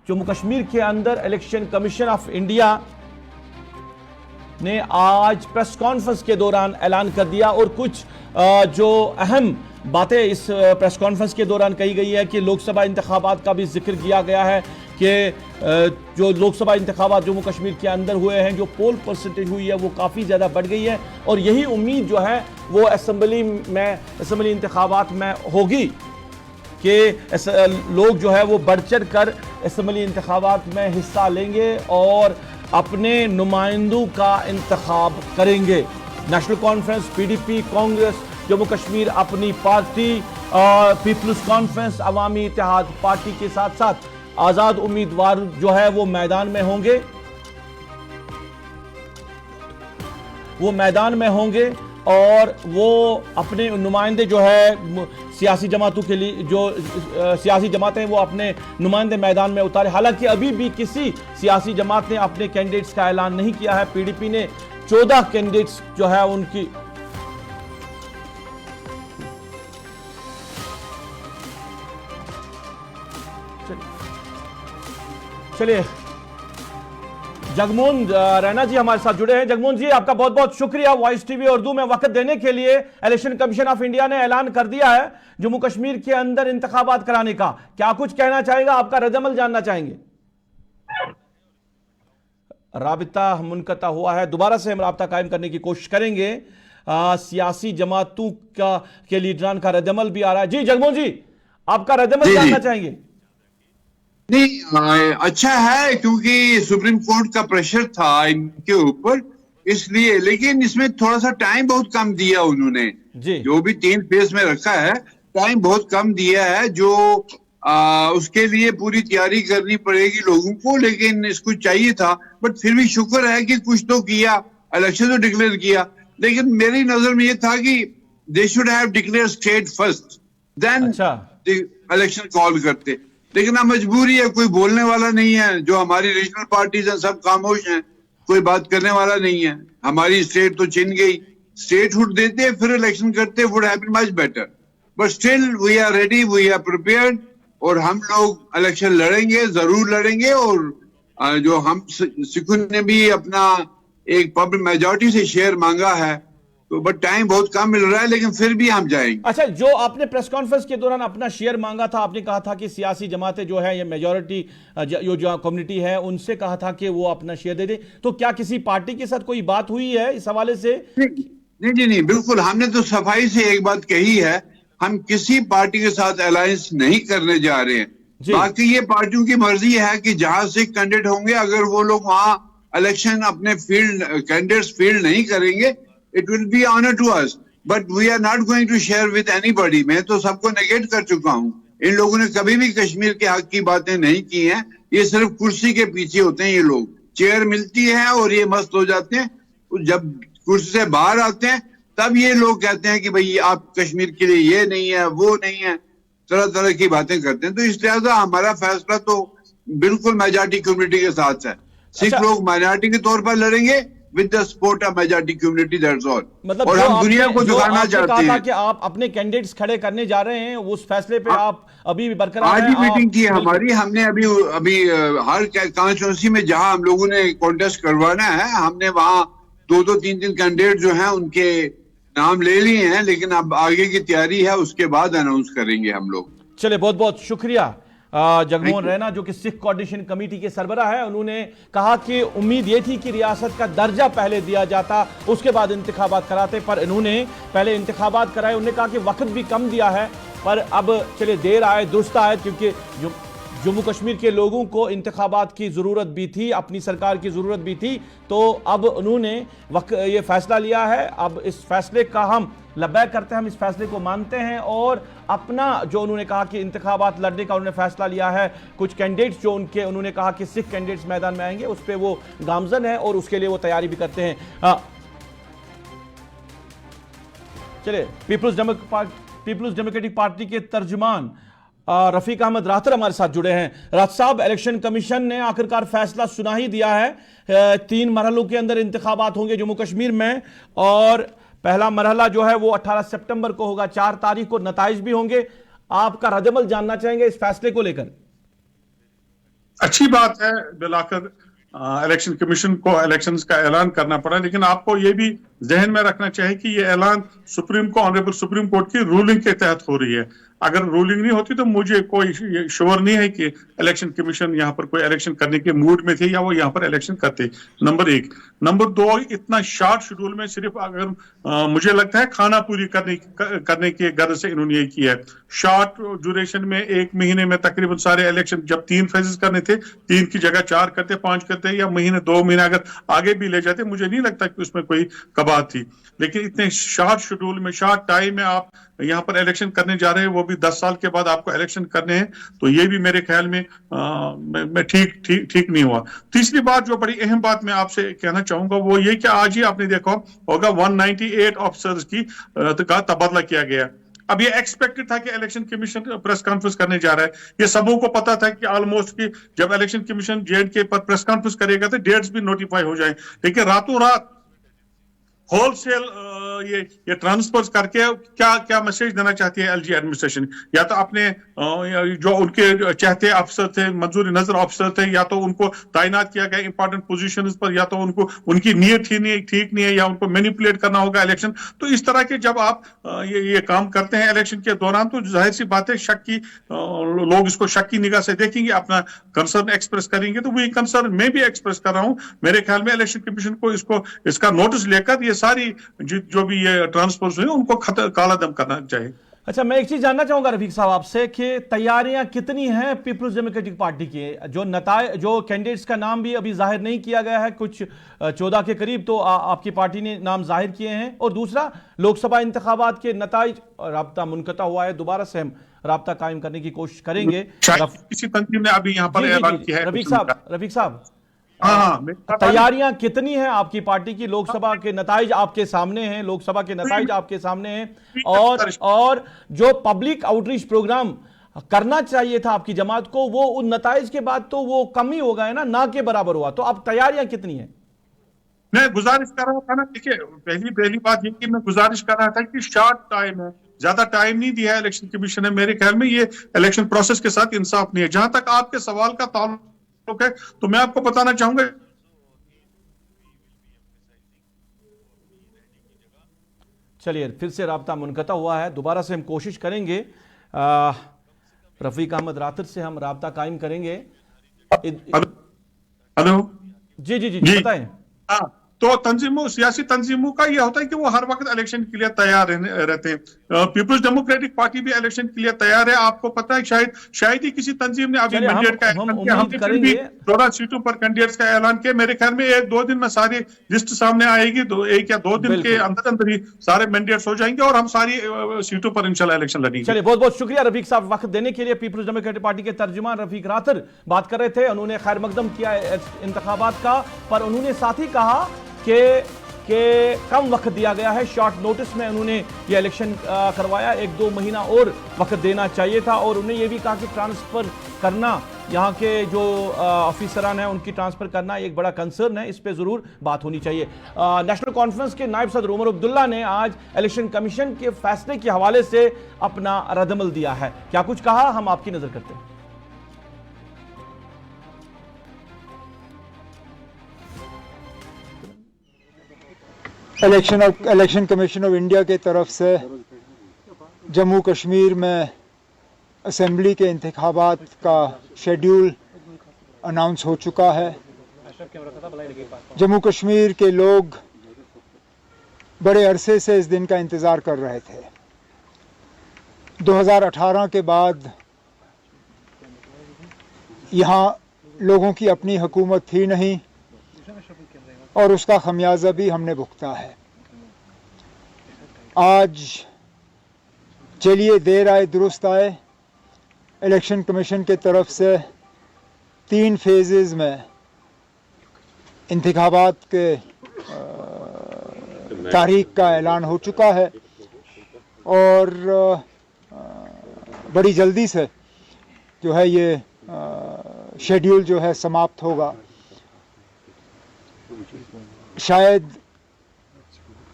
जम्मू कश्मीर के अंदर इलेक्शन कमीशन ऑफ इंडिया ने आज प्रेस कॉन्फ्रेंस के दौरान ऐलान कर दिया और कुछ जो अहम बातें इस प्रेस कॉन्फ्रेंस के दौरान कही गई है कि लोकसभा इंतखाबात का भी जिक्र किया गया है कि जो लोकसभा इंतखाबात जम्मू कश्मीर के अंदर हुए हैं, जो पोल परसेंटेज हुई है वो काफ़ी ज़्यादा बढ़ गई है और यही उम्मीद जो है वो असेंबली इंतखाबात में होगी कि लोग जो है वो बढ़ चढ़ कर असेंबली इंतखाबात में हिस्सा लेंगे और अपने नुमाइंदों का इंतखाब करेंगे। National conference, PDP, Congress, Jammu Kashmir अपनी पार्टी और पीपल्स कॉन्फ्रेंस, अवामी इत्तेहाद पार्टी के साथ साथ आजाद उम्मीदवार जो है वो मैदान में होंगे और वो अपने नुमाइंदे जो है सियासी जमातों के लिए, जो सियासी जमातें हैं वो अपने नुमाइंदे मैदान में उतारे। हालांकि अभी भी किसी सियासी जमात ने अपने कैंडिडेट्स का ऐलान नहीं किया है। पीडीपी ने 14 कैंडिडेट्स जो है उनकी चलिए जगमोहन रैना जी हमारे साथ जुड़े हैं। जगमोहन जी, आपका बहुत बहुत शुक्रिया वॉइस टीवी उर्दू में वक्त देने के लिए। इलेक्शन कमीशन ऑफ इंडिया ने ऐलान कर दिया है जम्मू कश्मीर के अंदर इंतखाबात कराने का, क्या कुछ कहना चाहेगा, आपका रद्दअमल जानना चाहेंगे? राबिता मुनक़ता हुआ है, दोबारा से हम राब्ता कायम करने की कोशिश करेंगे। सियासी जमातों के लीडरान का रद्दअमल भी आ रहा है। जी जगमोहन जी, आपका रद्दअमल जानना चाहेंगे? नहीं, अच्छा है क्योंकि सुप्रीम कोर्ट का प्रेशर था इनके ऊपर, इसलिए। लेकिन इसमें थोड़ा सा टाइम बहुत कम दिया उन्होंने जी। जो भी 3 फेज में रखा है, टाइम बहुत कम दिया है, जो उसके लिए पूरी तैयारी करनी पड़ेगी लोगों को। लेकिन इसको चाहिए था, बट फिर भी शुक्र है कि कुछ तो किया, इलेक्शन तो डिक्लेयर किया। लेकिन मेरी नजर में ये था कि they should have declare state first, then election call करते। लेकिन अब मजबूरी है, कोई बोलने वाला नहीं है। जो हमारी रीजनल पार्टीज हैं सब खामोश हैं, कोई बात करने वाला नहीं है। हमारी स्टेट तो छिन गई, स्टेटहुड देते फिर इलेक्शन करते, would have been much better. But still we are ready, we are prepared और हम लोग इलेक्शन लड़ेंगे, जरूर लड़ेंगे। और जो हम सिखों ने भी अपना एक पब्लिक मेजॉरिटी से शेयर मांगा है, तो बट टाइम बहुत कम मिल रहा है, लेकिन फिर भी हम जाएंगे। अच्छा, जो आपने प्रेस कॉन्फ्रेंस के दौरान अपना शेयर मांगा था, आपने कहा था कि सियासी जमातें जो है ये मेजॉरिटी जो कम्युनिटी है उनसे कहा था कि वो अपना शेयर दे दे, तो क्या किसी पार्टी के साथ कोई बात हुई है इस हवाले से? नहीं, बिल्कुल। हमने तो सफाई से एक बात कही है, हम किसी पार्टी के साथ अलायंस नहीं करने जा रहे हैं। बाकी ये पार्टियों की मर्जी है कि जहां से कैंडिडेट होंगे, अगर वो लोग वहां इलेक्शन अपने कैंडिडेट्स फील्ड नहीं करेंगे, it will be honor to us, but we are not going to share with anybody। मैं तो सबको नेगेट कर चुका हूँ। इन लोगों ने कभी भी कश्मीर के हक की बातें नहीं की हैं। ये सिर्फ कुर्सी के पीछे होते हैं। ये लोग, चेयर मिलती है और ये मस्त हो जाते हैं। जब कुर्सी से बाहर आते हैं तब ये लोग कहते हैं कि भाई आप कश्मीर के लिए ये नहीं है, वो नहीं है, तरह तरह की बातें करते हैं। तो इस लिहाजा हमारा फैसला तो बिल्कुल मेजॉरिटी कम्युनिटी के साथ है। सिख लोग माइनॉरिटी के तौर पर लड़ेंगे with the support of majority community, that's all। मतलब और हम दुनिया को दिखाना चाहते हैं कि आप अपने कैंडिडेट्स खड़े करने जा रहे हैं, उस फैसले पे आप अभी भी बरकरार हैं? आज ही मीटिंग की हमारी, हमने अभी हर कॉन्स्टिट्यूंसी में जहां हम लोगों ने कॉन्टेस्ट करवाना है, हमने वहां 2-2, 3-3 कैंडिडेट जो हैं उनके नाम ले लिए हैं। लेकिन अब आगे की तैयारी है, उसके बाद अनाउंस करेंगे हम लोग। चलिए, बहुत बहुत शुक्रिया जगमोहन रैना, जो कि सिख कोऑर्डिनेशन कमेटी के सरबराह है। उन्होंने कहा कि उम्मीद ये थी कि रियासत का दर्जा पहले दिया जाता, उसके बाद इंतखाबात कराते, पर इन्होंने पहले इंतखाबात कराए। उन्होंने कहा कि वक्त भी कम दिया है, पर अब चलिए देर आए दुरुस्त आए, क्योंकि जम्मू कश्मीर के लोगों को इंतखाबात की ज़रूरत भी थी, अपनी सरकार की ज़रूरत भी थी। तो अब उन्होंने ये फैसला लिया है। अब इस फैसले का हम लब्बैक करते हैं, हम इस फैसले को मानते हैं और अपना जो उन्होंने कहा कि इंतखाबात लड़ने का उन्होंने फैसला लिया है। कुछ कैंडिडेट्स जो उन्होंने कहा कि सिख कैंडिडेट्स मैदान में आएंगे, उस पर वो गामजन है और उसके लिए वो तैयारी भी करते हैं। चलिए, पीपल्स डेमोक्रेटिक पार्टी के तर्जुमान रफीक अहमद राहतर हमारे साथ जुड़े हैं। राहत साहब, इलेक्शन कमीशन ने आखिरकार फैसला सुना ही दिया है। 3 मरहलों के अंदर इंतखाबात होंगे जम्मू कश्मीर में और पहला मरहला जो है वो 18 सितंबर को होगा, 4 तारीख को नताइज भी होंगे। आपका रद्दमल जानना चाहेंगे इस फैसले को लेकर। अच्छी बात है बिलाकर इलेक्शन कमीशन को इलेक्शंस का ऐलान करना पड़ा, लेकिन आपको ये भी जहन में रखना चाहिए कि ये ऐलान ऑनरेबल सुप्रीम कोर्ट की रूलिंग के तहत हो रही है। अगर रूलिंग नहीं होती तो मुझे कोई श्योर नहीं है कि इलेक्शन कमीशन यहाँ पर कोई इलेक्शन करने के मूड में थे या वो यहाँ पर इलेक्शन करते। नंबर 1। नंबर 2, इतना शॉर्ट शेड्यूल में सिर्फ अगर मुझे लगता है खाना पूरी करने के गर्ज से इन्होंने ये किया है। शॉर्ट ड्यूरेशन में 1 महीने में तकरीबन सारे इलेक्शन, जब 3 फेजेस करने थे 3 की जगह 4 करते, 5 करते या महीने 2 महीने अगर आगे भी ले जाते, मुझे नहीं लगता कि उसमें कोई कबात थी। लेकिन इतने शॉर्ट शेड्यूल में, शॉर्ट टाइम में आप यहाँ पर इलेक्शन करने जा रहे हैं, वो भी 10 साल के बाद आपको इलेक्शन करने हैं, तो ये भी मेरे ख्याल में ठीक नहीं हुआ। तीसरी बात, जो बड़ी अहम बात मैं आपसे कहना चाहूंगा, वो ये कि आज ही आपने देखा होगा 198 ऑफिसर्स का तबादला किया गया। अब ये एक्सपेक्टेड था कि इलेक्शन कमीशन प्रेस कॉन्फ्रेंस करने जा रहा है। ये सबों को पता था कि ऑलमोस्ट कि जब इलेक्शन कमीशन J&K पर प्रेस कॉन्फ्रेंस करेगा तो डेट्स भी नोटिफाई हो जाए, लेकिन रातों रात होलसेल ये ट्रांसफर करके क्या मैसेज देना चाहती है एलजी एडमिनिस्ट्रेशन? या तो अपने जो उनके चाहते अफसर थे, मंजूरी नजर अफसर थे, या तो उनको तैनात किया गया इंपॉर्टेंट पोजीशंस पर, या तो उनको उनकी नीयत ठीक नहीं है, या उनको मैनिपुलेट करना होगा इलेक्शन। तो इस तरह के जब आप ये काम करते हैं इलेक्शन के दौरान, तो जाहिर सी बात है लोग इसको शक की निगाह से देखेंगे, अपना कंसर्न एक्सप्रेस करेंगे। तो वही कंसर्न मैं भी एक्सप्रेस कर रहा हूं। मेरे ख्याल में इलेक्शन कमीशन को इसका नोटिस लेकर ये सारी जो भी ये ट्रांसफर हुए उनको काला दम करना चाहिए। अच्छा, मैं एक चीज जानना चाहूंगा रफीक साहब आपसे कि तैयारियां कितनी हैं पीपल्स डेमोक्रेटिक पार्टी की? जो कैंडिडेट्स का नाम भी अभी जाहिर नहीं किया गया है, कुछ 14 के करीब तो आपकी पार्टी ने नाम जाहिर किए हैं, और दूसरा लोकसभा इंतखाबात के नताइज, राब्ता मुनक़ता हुआ है, दोबारा से हम राब्ता कायम करने की कोशिश करेंगे। किसी तंजीम ने अभी यहाँ पर ऐलान किया है। रफीक साहब, तैयारियां कितनी हैं आपकी पार्टी की? लोकसभा के नताइज आपके सामने हैं, लोकसभा के नताइज आपके सामने हैं, और जो पब्लिक आउटरीच प्रोग्राम करना चाहिए था आपकी जमात को, वो उन नताइज के बाद तो वो कम ही हो गए ना के बराबर हुआ। तो अब तैयारियां कितनी हैं? मैं गुजारिश कर रहा था ना, देखिए पहली बात ये कि मैं गुजारिश कर रहा था कि शॉर्ट टाइम है, ज्यादा टाइम नहीं दिया है इलेक्शन कमीशन ने। मेरे ख्याल में ये इलेक्शन प्रोसेस के साथ इंसाफ नहीं है। जहां तक आपके सवाल का ताल्लुक है, तो मैं आपको बताना चाहूंगा, चलिए फिर से राब्ता मुनक़ता हुआ है, दोबारा से हम कोशिश करेंगे, रफीक अहमद रातर से हम राब्ता कायम करेंगे। हेलो जी बताएं। हाँ, तो सियासी तंजीमों का यह होता है कि वो हर वक्त इलेक्शन के लिए तैयार रहते हैं। पीपल्स डेमोक्रेटिक पार्टी भी इलेक्शन के लिए तैयार है। आपको पता है शायद ही किसी तंजीम ने अभी मैंडेट का ऐलान किया। हमने भी 14 सीटों पर कैंडिडेट्स का ऐलान किया। मेरे ख्याल में 1-2 दिन में सारी लिस्ट सामने आएगी, 1 या 2 दिन के अंदर ही सारे मैंडेट्स हो जाएंगे और हम सारी सीटों पर इंशाल्लाह इलेक्शन लड़ेंगे। चलिए, बहुत बहुत शुक्रिया रफीक साहब वक्त देने के लिए। पीपल्स डेमोक्रेटिक पार्टी के तर्जुमान रफीक रातर बात कर रहे थे। उन्होंने खैर मकदम किया इंतखाबात का, पर उन्होंने साथ ही कहा कि कम वक्त दिया गया है, शॉर्ट नोटिस में उन्होंने ये इलेक्शन करवाया, 1-2 महीना और वक्त देना चाहिए था। और उन्होंने ये भी कहा कि ट्रांसफर करना, यहाँ के जो ऑफिसरान हैं उनकी ट्रांसफर करना एक बड़ा कंसर्न है, इस पे जरूर बात होनी चाहिए। नेशनल कॉन्फ्रेंस के नायब सदर उमर अब्दुल्ला ने आज इलेक्शन कमीशन के फैसले के हवाले से अपना रद्दमल दिया है। क्या कुछ कहा, हम आपकी नजर करते हैं। इलेक्शन कमीशन ऑफ इंडिया के तरफ से जम्मू कश्मीर में असेंबली के इंतखाबात का शेड्यूल अनाउंस हो चुका है। जम्मू कश्मीर के लोग बड़े अरसे से इस दिन का इंतज़ार कर रहे थे। 2018 के बाद यहाँ लोगों की अपनी हुकूमत थी नहीं, और उसका खमियाजा भी हमने भुगता है। आज चलिए देर आए दुरुस्त आए, इलेक्शन कमीशन के तरफ से 3 फेजेस में इंतखाबात के तारीख का ऐलान हो चुका है, और बड़ी जल्दी से जो है ये शेड्यूल जो है समाप्त होगा। शायद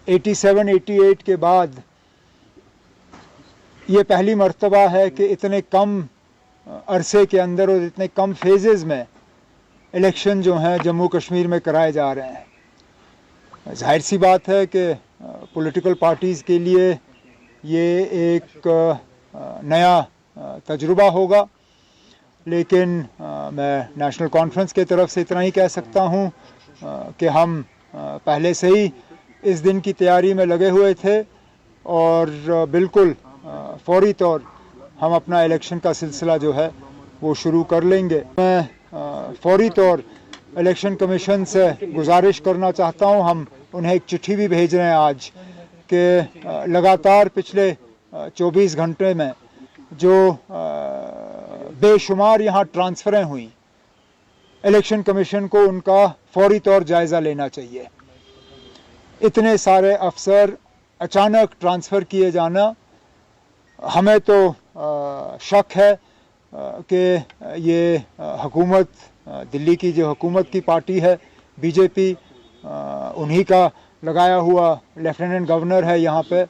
87-88 के बाद ये पहली मर्तबा है कि इतने कम अरसे के अंदर और इतने कम फेजेस में इलेक्शन जो हैं जम्मू कश्मीर में कराए जा रहे हैं। जाहिर सी बात है कि पॉलिटिकल पार्टीज़ के लिए ये एक नया तजुर्बा होगा, लेकिन मैं नेशनल कॉन्फ्रेंस की तरफ से इतना ही कह सकता हूँ कि हम पहले से ही इस दिन की तैयारी में लगे हुए थे और बिल्कुल फौरी तौर हम अपना इलेक्शन का सिलसिला जो है वो शुरू कर लेंगे। मैं फौरी तौर इलेक्शन कमीशन से गुजारिश करना चाहता हूं, हम उन्हें एक चिट्ठी भी भेज रहे हैं आज कि लगातार पिछले 24 घंटे में जो बेशुमार यहाँ ट्रांसफ़रें हुई, इलेक्शन कमीशन को उनका फौरी तौर जायज़ा लेना चाहिए। इतने सारे अफसर अचानक ट्रांसफ़र किए जाना, हमें तो शक है कि ये हुकूमत, दिल्ली की जो हुकूमत की पार्टी है बीजेपी, उन्हीं का लगाया हुआ लेफ्टिनेंट गवर्नर है यहाँ पे।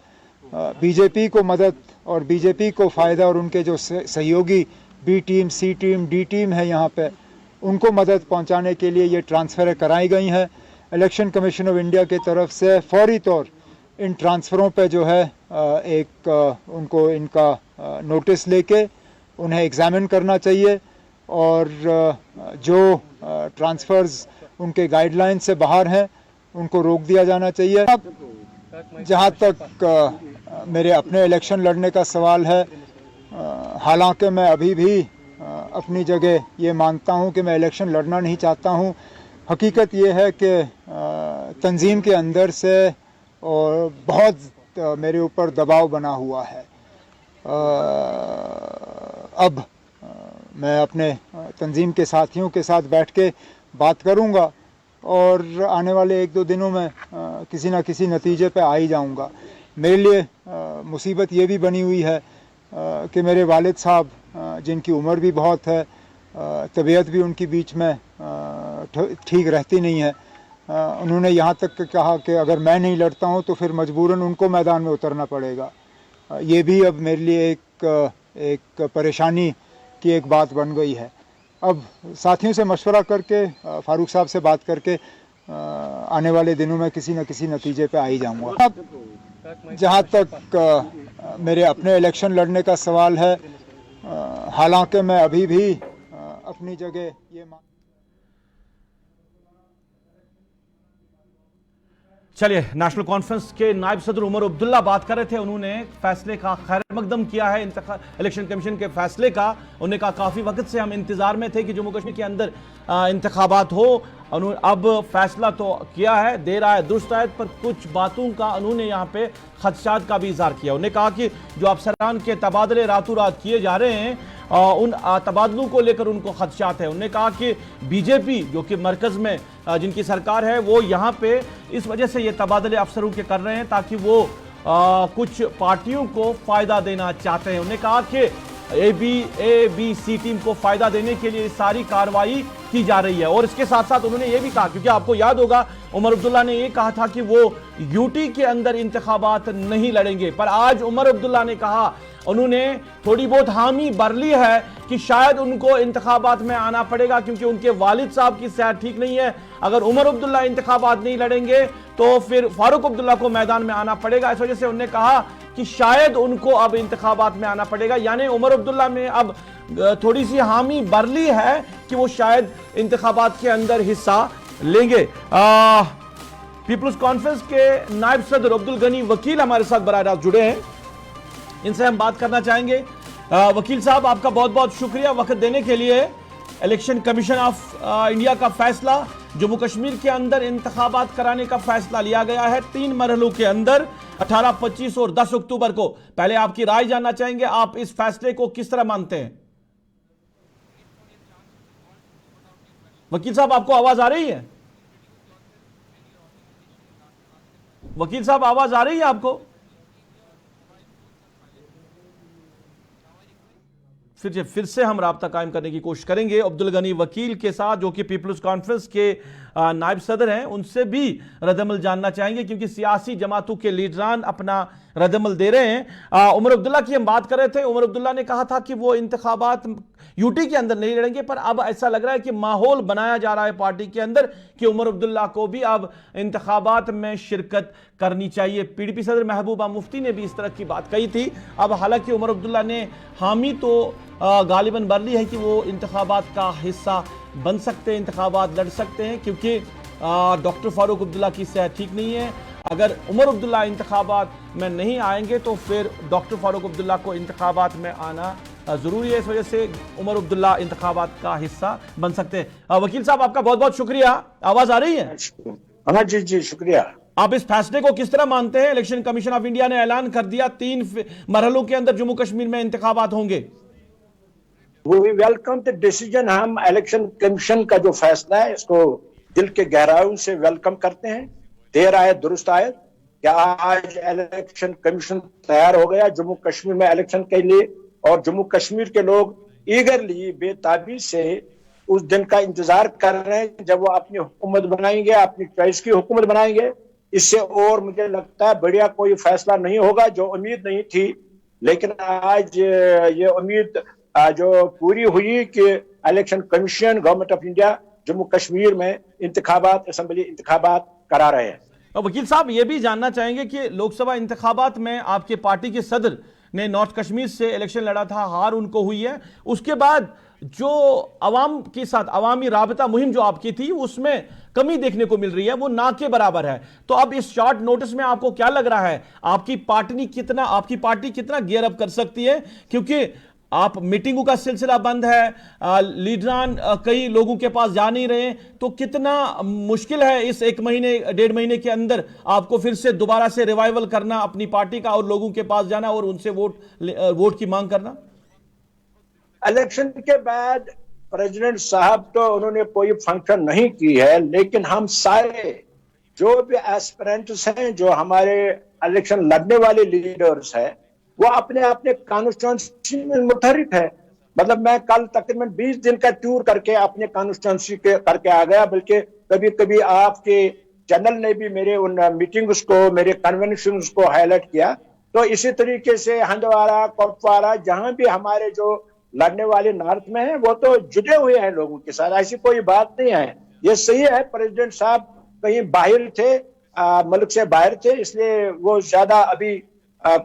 बीजेपी को मदद और बीजेपी को फ़ायदा और उनके जो सहयोगी बी टीम, सी टीम, डी टीम है यहाँ पे, उनको मदद पहुँचाने के लिए ये ट्रांसफ़रें कराई गई हैं। इलेक्शन कमीशन ऑफ इंडिया की तरफ से फौरी तौर इन ट्रांसफ़रों पे जो है एक उनको इनका नोटिस लेके उन्हें एग्ज़ामिन करना चाहिए और जो ट्रांसफ़र्स उनके गाइडलाइन से बाहर हैं उनको रोक दिया जाना चाहिए। जहाँ तक मेरे अपने इलेक्शन लड़ने का सवाल है, हालांकि मैं अभी भी अपनी जगह ये मानता हूँ कि मैं इलेक्शन लड़ना नहीं चाहता हूँ। हकीकत ये है कि तंजीम के अंदर से और बहुत मेरे ऊपर दबाव बना हुआ है। अब मैं अपने तंजीम के साथियों के साथ बैठ के बात करूंगा और आने वाले 1-2 दिनों में किसी न किसी नतीजे पे आ ही जाऊंगा। मेरे लिए मुसीबत ये भी बनी हुई है कि मेरे वालिद साहब, जिनकी उम्र भी बहुत है, तबीयत भी उनकी बीच में ठीक रहती नहीं है, उन्होंने यहाँ तक कहा कि अगर मैं नहीं लड़ता हूँ तो फिर मजबूरन उनको मैदान में उतरना पड़ेगा। ये भी अब मेरे लिए एक परेशानी की एक बात बन गई है। अब साथियों से मशवरा करके, फारूक साहब से बात करके आने वाले दिनों में किसी न किसी नतीजे पे आ ही जाऊँगा। अब जहाँ तक मेरे अपने इलेक्शन लड़ने का सवाल है, हालांकि मैं अभी भी अपनी जगह ये चलिए, नेशनल कॉन्फ्रेंस के नायब सदर उमर अब्दुल्ला बात कर रहे थे। उन्होंने फैसले का खैर मकदम किया है इलेक्शन कमीशन के फैसले का। उन्होंने कहा काफ़ी वक्त से हम इंतज़ार में थे कि जम्मू कश्मीर के अंदर इंतखाबात हो। अब फैसला तो किया है, देर आए दुरुस्त आए, पर कुछ बातों का उन्होंने यहाँ पे खदशात का भी इज़हार किया। उन्होंने कहा कि जो अफसरान के तबादले रातों रात किए जा रहे हैं, उन तबादलों को लेकर उनको खदशात है। उन्होंने कहा कि बीजेपी जो कि मरकज़ में जिनकी सरकार है, वो यहाँ पे इस वजह से ये तबादले अफसरों के कर रहे हैं ताकि वो कुछ पार्टियों को फ़ायदा देना चाहते हैं। उन्होंने कहा कि ए बी सी टीम को फ़ायदा देने के लिए सारी कार्रवाई की जा रही है। और इसके साथ साथ उन्होंने ये भी कहा, क्योंकि आपको याद होगा उमर अब्दुल्ला ने ये कहा था कि वो यूटी के अंदर इंतखाबात नहीं लड़ेंगे, पर आज उमर अब्दुल्ला ने कहा, उन्होंने थोड़ी बहुत हामी भर ली है कि शायद उनको इंतखाबात में आना पड़ेगा क्योंकि उनके वालिद साहब की सेहत ठीक नहीं है। अगर उमर अब्दुल्ला इंतखाबात नहीं लड़ेंगे तो फिर फारूक अब्दुल्ला को मैदान में आना पड़ेगा। इस वजह से उन्होंने कहा कि शायद उनको अब इंतखाबात में आना पड़ेगा। यानी उमर अब्दुल्ला ने अब थोड़ी सी हामी भर ली है कि वो शायद इंतखाबात के अंदर हिस्सा लेंगे। पीपल्स कॉन्फ्रेंस के नायब सदर अब्दुल गनी वकील हमारे साथ बराह रास्त जुड़े हैं, इनसे हम बात करना चाहेंगे। वकील साहब, आपका बहुत बहुत शुक्रिया वक्त देने के लिए। इलेक्शन कमीशन ऑफ इंडिया का फैसला, जम्मू कश्मीर के अंदर इंतखाबात कराने का फैसला लिया गया है 3 मरहलों के अंदर, 18, 25 और 10 अक्टूबर को। पहले आपकी राय जानना चाहेंगे, आप इस फैसले को किस तरह मानते हैं? वकील साहब, आपको आवाज आ रही है? वकील साहब, आवाज आ रही है आपको? फिर से हम राब्ता कायम करने की कोशिश करेंगे अब्दुल गनी वकील के साथ, जो कि पीपल्स कॉन्फ्रेंस के नायब सदर हैं। उनसे भी रद्दमल जानना चाहेंगे, क्योंकि सियासी जमातों के लीडरान अपना रद्दमल दे रहे हैं। उमर अब्दुल्ला की हम बात कर रहे थे। उमर अब्दुल्ला ने कहा था कि वो इंतखाबात यूटी के अंदर नहीं लड़ेंगे, पर अब ऐसा लग रहा है कि माहौल बनाया जा रहा है पार्टी के अंदर कि उमर अब्दुल्ला को भी अब इंतखाबात में शिरकत करनी चाहिए। पीडीपी सदर महबूबा मुफ्ती ने भी इस तरह की बात कही थी। अब हालांकि उमर अब्दुल्ला ने हामी तो गालिबन बर ली है कि वो इंतखाबात का हिस्सा बन सकते हैं, इंतखाबात लड़ सकते हैं, क्योंकि डॉक्टर फारूक अब्दुल्ला की सेहत ठीक नहीं है। अगर उमर अब्दुल्ला इंतखाबात में नहीं आएंगे तो फिर डॉक्टर फारूक अब्दुल्ला को इंतखाबात में आना जरूरी है। इस वजह से उमर अब्दुल्ला इंतखाबात का हिस्सा बन सकते हैं। वकील साहब, आपका बहुत बहुत शुक्रिया। आवाज आ रही है? हाँ जी जी, शुक्रिया। आप इस फैसले को किस तरह मानते हैं? इलेक्शन कमीशन ऑफ इंडिया ने ऐलान कर दिया 3 मरहलों के अंदर जम्मू कश्मीर में इंतखाबात होंगे। We welcome the decision. हम इलेक्शन कमीशन का जो फैसला है इसको दिल के गहराइयों से वेलकम करते हैं। देर आए दुरुस्त आए। क्या आज इलेक्शन कमीशन तैयार हो गया जम्मू कश्मीर में इलेक्शन के लिए, और जम्मू कश्मीर के लोग ईगरली बेताबी से उस दिन का इंतजार कर रहे हैं जब वो अपनी हुकूमत बनाएंगे, अपनी चॉइस की हुकूमत बनाएंगे। इससे और मुझे लगता है बढ़िया कोई फैसला नहीं होगा। जो उम्मीद नहीं थी, लेकिन आज ये उम्मीद जो पूरी हुई कि election commission, government of India Jammu Kashmir में इंतखाबात, असेंबली इंतखाबात करा रहे हैं। वकील साहब, ये भी जानना चाहेंगे कि लोकसभा इंतखाबात में आपके पार्टी के सदर ने नॉर्थ कश्मीर से इलेक्शन लड़ा था, हार उनको हुई है। उसके बाद जो अवाम के साथ अवामी राबता मुहिम जो आपकी थी, उसमें कमी देखने को मिल रही है, वो ना के बराबर है। तो अब इस शॉर्ट नोटिस में आपको क्या लग रहा है, आपकी पार्टी कितना गियर अप कर सकती है? क्योंकि आप मीटिंगों का सिलसिला बंद है, लीडरान कई लोगों के पास जा नहीं रहे, तो कितना मुश्किल है इस 1 महीने 1.5 महीने के अंदर आपको फिर से दोबारा से रिवाइवल करना अपनी पार्टी का और लोगों के पास जाना और उनसे वोट की मांग करना? इलेक्शन के बाद प्रेसिडेंट साहब तो उन्होंने कोई फंक्शन नहीं की है, लेकिन हम सारे जो भी एस्पिरेंट्स हैं, जो हमारे इलेक्शन लड़ने वाले लीडर्स हैं, वो अपने अपने कॉन्स्टिट्यूंसी में मुतहरिक है। मतलब मैं कल तकरीबन 20 दिन का टूर करके अपने कॉन्स्टिट्यूंसी के करके आ गया। बल्कि कभी कभी आपके चैनल ने भी मेरे उन मीटिंग्स को, मेरे कन्वेंशंस को हाईलाइट किया। तो इसी तरीके से हंदवाड़ा, कुपवाड़ा, जहां भी हमारे जो लड़ने वाले नॉर्थ में है, वो तो जुड़े हुए हैं लोगों के साथ। ऐसी कोई बात नहीं है। ये सही है, प्रेसिडेंट साहब कहीं बाहर थे, मुल्क से बाहर थे, इसलिए वो ज्यादा अभी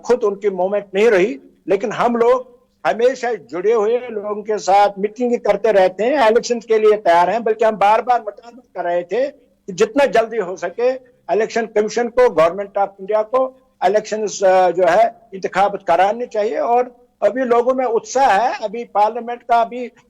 खुद उनकी मूवमेंट नहीं रही। लेकिन हम लोग हमेशा जुड़े हुए लोगों के साथ मीटिंग करते रहते हैं, इलेक्शन के लिए तैयार हैं। बल्कि हम बार बार मुताबिक कर रहे थे कि जितना जल्दी हो सके इलेक्शन कमीशन को, गवर्नमेंट ऑफ इंडिया को इलेक्शन जो है इंतखाब कराने चाहिए। और अभी लोगों में उत्साह है, अभी पार्लियामेंट का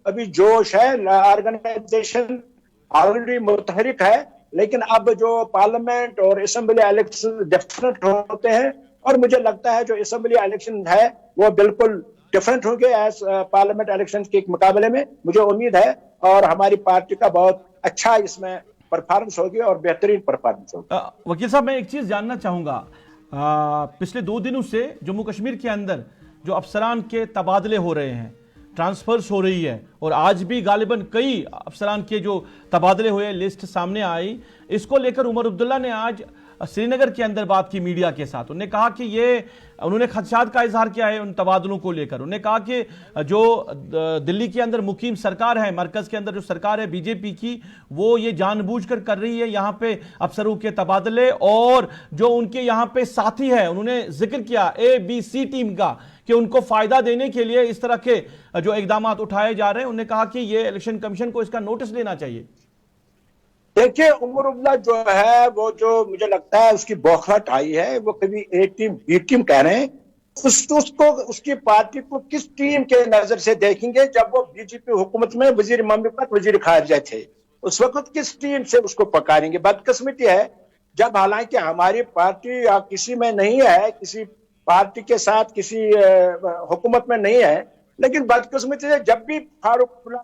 अभी जोश है, ऑर्गेनाइजेशन ऑलरेडी मुतहरिक है। लेकिन अब जो पार्लियामेंट और असेंबली इलेक्शन डिफरेंट होते हैं, और मुझे लगता है जो असेंबली इलेक्शन है वो बिल्कुल डिफरेंट होंगे एज पार्लियामेंट इलेक्शन के मुकाबले में। मुझे उम्मीद है और हमारी पार्टी का बहुत अच्छा इसमें परफॉर्मेंस होगी और बेहतरीन परफॉर्मेंस होगी। वकील साहब, मैं एक चीज जानना चाहूंगा, पिछले 2 दिनों से जम्मू कश्मीर के अंदर जो अफसरान के तबादले हो रहे हैं, ट्रांसफर्स हो रही है, और आज भी गालिबन कई अफसरान के जो तबादले हुए लिस्ट सामने आई, इसको लेकर उमर अब्दुल्ला ने आज श्रीनगर के अंदर बात की मीडिया के साथ। उन्होंने कहा कि उन्होंने खदशात का इजहार किया है उन तबादलों को लेकर। उन्होंने कहा कि जो दिल्ली के अंदर मुकीम सरकार है, मरकज के अंदर जो सरकार है बीजेपी की, वो ये जानबूझकर कर रही है यहाँ पे अफसरों के तबादले, और जो उनके यहाँ पे साथी है, उन्होंने जिक्र किया ABC टीम का, कि उनको फायदा देने के लिए इस तरह के जो इकदाम उठाए जा रहे हैं। उन्होंने कहा कि ये इलेक्शन कमीशन को इसका नोटिस लेना चाहिए। देखिए, उमर अब्दुल्ला जो है वो जो मुझे लगता है उसकी बौखलाहट आई है, वो कभी A टीम B टीम कह रहे हैं, उसको उसकी पार्टी को किस टीम के नजर से देखेंगे? जब वो बीजेपी हुकूमत में वजीर ममलिकत, वजीर खारिजा थे, उस वक्त किस टीम से उसको पकारेंगे? बदकिस्मती है जब हालांकि हमारी पार्टी या किसी में नहीं है, किसी पार्टी के साथ किसी हुकूमत में नहीं है, लेकिन बदकिस्मती है जब भी फारूक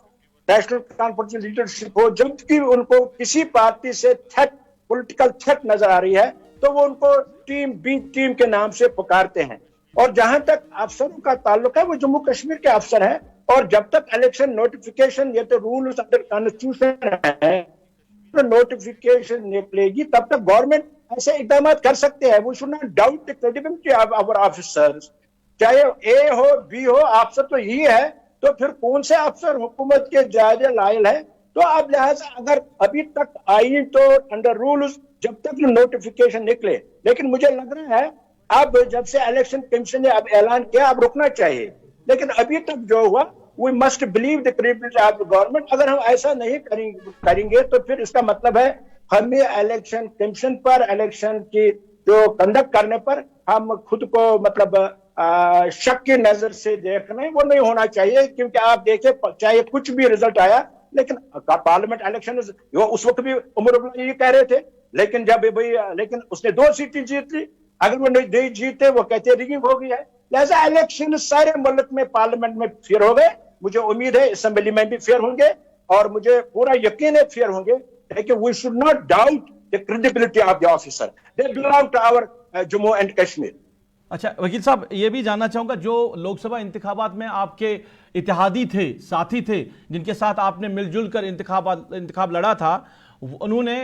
नेशनल कॉन्फ्रेंस लीडरशिप हो, जब भी उनको किसी पार्टी से पॉलिटिकल थ्रेट नजर आ रही है, तो वो उनको टीम B टीम के नाम से पुकारते हैं। और जहां तक अफसरों का ताल्लुक है, वो जम्मू कश्मीर के अफसर हैं, और जब तक इलेक्शन नोटिफिकेशन, ये तो रूल्स अंडर कॉन्स्टिट्यूशन है, तो नोटिफिकेशन निकलेगी तब तक गवर्नमेंट ऐसे इकदाम कर सकते हैं। We should not doubt the credibility of our officers, चाहे ए हो बी हो, अफसर तो यही है, तो फिर कौन से अफसर हुकूमत के जायजे लायल है। तो अब लिहाजा अगर अभी तक आई तो अंडर रूल्स जब तक नोटिफिकेशन निकले, लेकिन मुझे लग रहा है अब जब से इलेक्शन कमीशन ने अब ऐलान किया अब रुकना चाहिए। लेकिन अभी तक जो हुआ, we must believe the credibility of the government. अगर हम ऐसा नहीं करेंगे तो फिर इसका मतलब है हमें इलेक्शन कमीशन पर, इलेक्शन की जो कंडक्ट करने पर हम खुद को मतलब शक की नजर से देख रहे हैं, वो नहीं होना चाहिए। क्योंकि आप देखें, चाहे कुछ भी रिजल्ट आया, लेकिन पार्लियामेंट इलेक्शन उस वक्त भी उमर अब्दुल्ला ये कह रहे थे, लेकिन जब भाई लेकिन उसने 2 सीटें जीत ली, अगर वो नहीं जीते वो कहते रिगिंग हो गई है। लिहाजा इलेक्शन सारे मुल्क में पार्लियामेंट में फेयर हो गए, मुझे उम्मीद है असेंबली में भी फेयर होंगे, और मुझे पूरा यकीन है फेयर होंगे। लेकिन we should not doubt the credibility of the officer, they belong to our Jammu and Kashmir. अच्छा वकील साहब, ये भी जानना चाहूंगा, जो लोकसभा इंतखाबात में आपके इत्तेहादी थे, साथी थे, जिनके साथ आपने मिलजुल कर इंतखाब लड़ा था, उन्होंने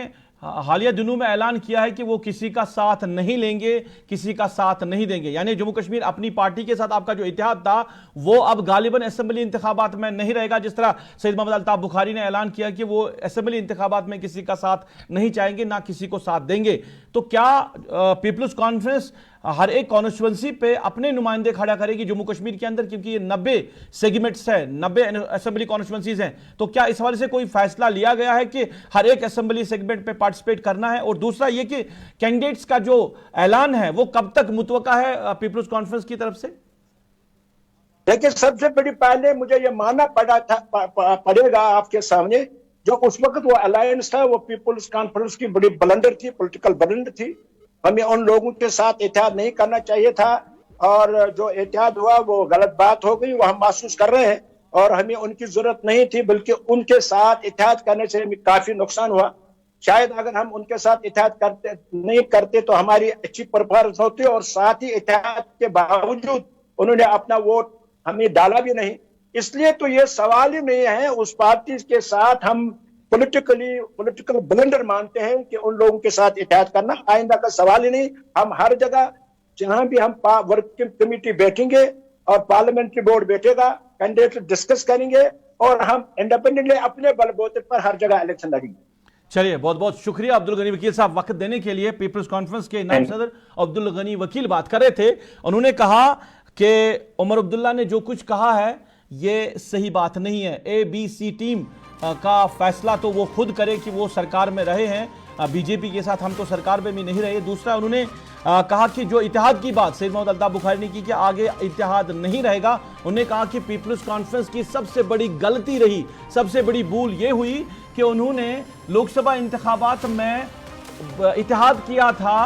हालिया दिनों में ऐलान किया है कि वो किसी का साथ नहीं लेंगे, किसी का साथ नहीं देंगे। यानी जम्मू कश्मीर अपनी पार्टी के साथ आपका जो इत्तेहाद था वो अब गालिबन असेंबली इंतखाबात में नहीं रहेगा। जिस तरह सैयद मोहम्मद अल्ताफ बुखारी ने ऐलान किया कि वो असेंबली इंतखाबात में किसी का साथ नहीं चाहेंगे, ना किसी को साथ देंगे। तो क्या पीपल्स कॉन्फ्रेंस हर एक कॉन्स्टिट्यूंसी पे अपने नुमाइंदे खड़ा करेगी जम्मू कश्मीर के अंदर, क्योंकि ये 90 सेगमेंट्स है, 90 असेंबली कॉन्स्टिट्यूंसीज हैं, तो क्या इस हवाले से कोई फैसला लिया गया है कि हर एक असेंबली सेगमेंट पे पार्टिसिपेट करना है? और दूसरा ये कि कैंडिडेट्स का जो ऐलान है वो कब तक मुतवक्का है पीपल्स कॉन्फ्रेंस की तरफ से? देखिए, सबसे बड़ी पहले मुझे ये मानना पड़ेगा आपके सामने, जो उस वक्त वो अलायंस था वो पीपल्स कॉन्फ्रेंस की बड़ी ब्लंडर थी, पॉलिटिकल ब्लंडर थी। हमें उन लोगों के साथ इत्तेहाद नहीं करना चाहिए था, और जो इत्तेहाद हुआ वो गलत बात हो गई, वो हम महसूस कर रहे हैं, और हमें उनकी जरूरत नहीं थी, बल्कि उनके साथ इत्तेहाद करने से हमें काफी नुकसान हुआ। शायद अगर हम उनके साथ इत्तेहाद नहीं करते तो हमारी अच्छी परफॉर्मेंस होती, और साथ ही इत्तेहाद के बावजूद उन्होंने अपना वोट हमें डाला भी नहीं। इसलिए तो ये सवाल ही नहीं है, उस पार्टी के साथ हम पॉलिटिकल ब्लंडर मानते हैं कि उन लोगों के साथ इत्तेहाद करना आइंदा का सवाल ही नहीं। हम हर जगह जहां भी हम वर्किंग कमेटी बैठेंगे और पार्लियामेंट्री बोर्ड बैठेगा, कैंडिडेट डिस्कस करेंगे, और हम इंडिपेंडेंटली अपने बलबूते पर हर जगह इलेक्शन लड़ेंगे। चलिए, बहुत बहुत शुक्रिया अब्दुल गनी वकील साहब वक्त देने के लिए। पीपल्स कॉन्फ्रेंस के नायब सदर अब्दुल गनी वकील बात कर रहे थे। उन्होंने कहा कि उमर अब्दुल्ला ने जो कुछ कहा है ये सही बात नहीं है। ABC टीम का फैसला तो वो खुद करे कि वो सरकार में रहे हैं, बीजेपी के साथ हम तो सरकार में भी नहीं रहे। दूसरा, उन्होंने कहा कि जो इत्तेहाद की बात सैयद मोहम्मद अल्ताफ बुखारी ने की कि आगे इत्तेहाद नहीं रहेगा। उन्होंने कहा कि पीपल्स कॉन्फ्रेंस की सबसे बड़ी गलती रही, सबसे बड़ी भूल ये हुई कि उन्होंने लोकसभा इंतखाबात में इत्तेहाद किया था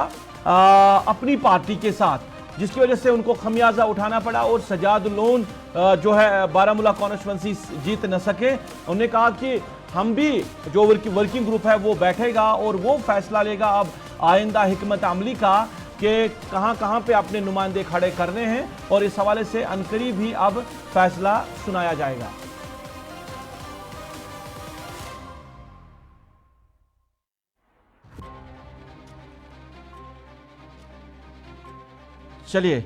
अपनी पार्टी के साथ, जिसकी वजह से उनको खमियाजा उठाना पड़ा, और सजाद लोन जो है बारामूला कॉन्स्टिट्यूंसी जीत न सके। उन्होंने कहा कि हम भी जो वर्किंग ग्रुप है वो बैठेगा और वो फैसला लेगा अब आइंदा हिकमत अमली का कि कहां पे अपने नुमाइंदे खड़े करने हैं, और इस हवाले से अनकरीब भी अब फैसला सुनाया जाएगा। चलिए,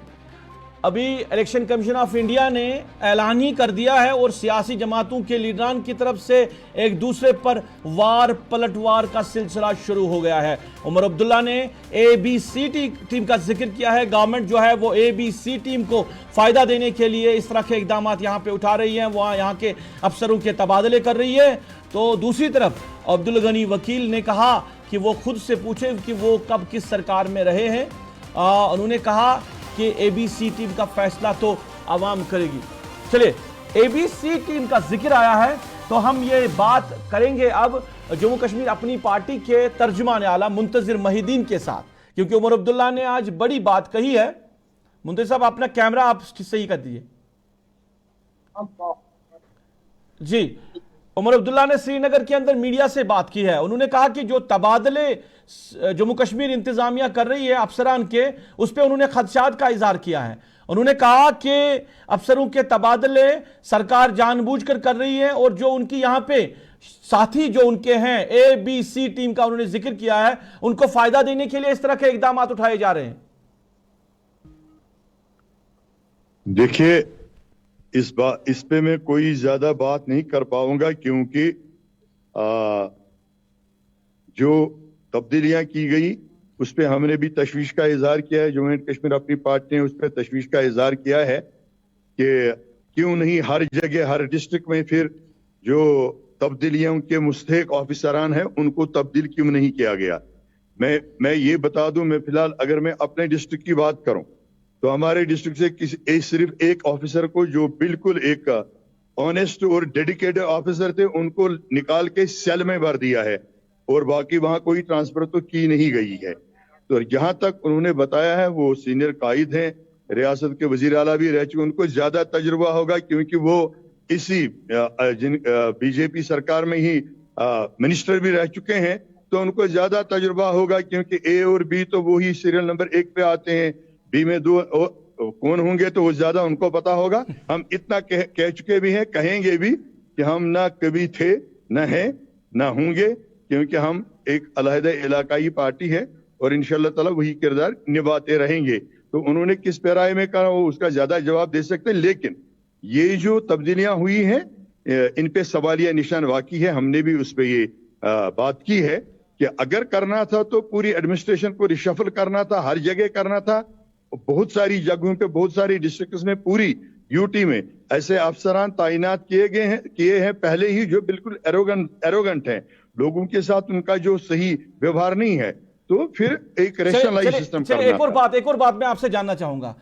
अभी इलेक्शन कमीशन ऑफ इंडिया ने ऐलान ही कर दिया है, और सियासी जमातों के लीडरान की तरफ से एक दूसरे पर वार पलटवार का सिलसिला शुरू हो गया है। उमर अब्दुल्ला ने ABC टीम का जिक्र किया है। गवर्नमेंट जो है वो ABC टीम को फायदा देने के लिए इस तरह के इकदाम यहाँ पे उठा रही है, वहाँ यहाँ के अफसरों के तबादले कर रही है। तो दूसरी तरफ अब्दुल गनी वकील ने कहा कि वो खुद से पूछे कि वो कब किस सरकार में रहे हैं। उन्होंने कहा कि ABC टीम का फैसला तो आवाम करेगी। चलिए, ABC टीम का जिक्र आया है तो हम ये बात करेंगे अब जम्मू कश्मीर अपनी पार्टी के तर्जुमान आला मुंतजिर महिदीन के साथ, क्योंकि उमर अब्दुल्ला ने आज बड़ी बात कही है। मुंतजिर साहब, अपना कैमरा आप सही कर दीजिए जी। उमर अब्दुल्ला ने श्रीनगर के अंदर मीडिया से बात की है। उन्होंने कहा कि जो तबादले जम्मू कश्मीर इंतजामिया कर रही है अफसरान के, उस पर उन्होंने खदशात का इजहार किया है, उन्होंने कहा कि अफसरों के तबादले सरकार जानबूझकर कर रही है और जो उनकी यहां पे साथी जो उनके हैं ABC टीम का उन्होंने जिक्र किया है, उनको फायदा देने के लिए इस तरह के इकदाम उठाए जा रहे हैं। देखिए, इस पे मैं कोई ज्यादा बात नहीं कर पाऊंगा, क्योंकि जो तब्दीलियां की गई उस पे हमने भी तशवीश का इजहार किया है। जम्मू एंड कश्मीर अपनी पार्टी ने उस पर तशवीश का इजहार किया है कि क्यों नहीं हर जगह हर डिस्ट्रिक्ट में फिर जो तब्दीलियों के मुस्तहिक ऑफिसरान हैं उनको तब्दील क्यों नहीं किया गया। मैं ये बता दूं, मैं फिलहाल अगर मैं अपने डिस्ट्रिक्ट की बात करूं तो हमारे डिस्ट्रिक्ट से सिर्फ एक ऑफिसर को जो बिल्कुल एक ऑनेस्ट और डेडिकेटेड ऑफिसर थे उनको निकाल के सेल में भर दिया है, और बाकी वहां कोई ट्रांसफर तो की नहीं गई है। तो जहां तक उन्होंने बताया है वो सीनियर कायद हैं, रियासत के वजीर आला भी रह चुके, उनको ज्यादा तजुर्बा होगा क्योंकि वो इसी बीजेपी सरकार में ही मिनिस्टर भी रह चुके हैं, तो उनको ज्यादा तजुर्बा होगा क्योंकि A और B तो वो ही सीरियल नंबर 1 पे आते हैं, B में 2 कौन होंगे तो वो ज्यादा उनको पता होगा। हम इतना कह चुके भी हैं, कहेंगे भी कि हम ना कभी थे, न हैं, न होंगे, क्योंकि हम एक अलहदा इलाकाई पार्टी है और इंशाअल्लाह ताला वही किरदार निभाते रहेंगे। तो उन्होंने किस पैराए में कहा वो उसका ज्यादा जवाब दे सकते हैं, लेकिन ये जो तब्दीलियां हुई हैं इन पे सवालिया निशान वाकई है। हमने भी उस पे ये बात की है कि अगर करना था तो पूरी एडमिनिस्ट्रेशन को रिशफल करना था, हर जगह करना था। बहुत सारी जगहों पे, बहुत सारी डिस्ट्रिक्ट्स में, पूरी यूटी में ऐसे अफसरान तैनात किए हैं पहले ही जो बिल्कुल एरोगेंट हैं, लोगों के साथ उनका जो सही व्यवहार नहीं है, तो फिर एक रैशनलाइज सिस्टम करना। एक और बात मैं आपसे जानना चाहूंगा।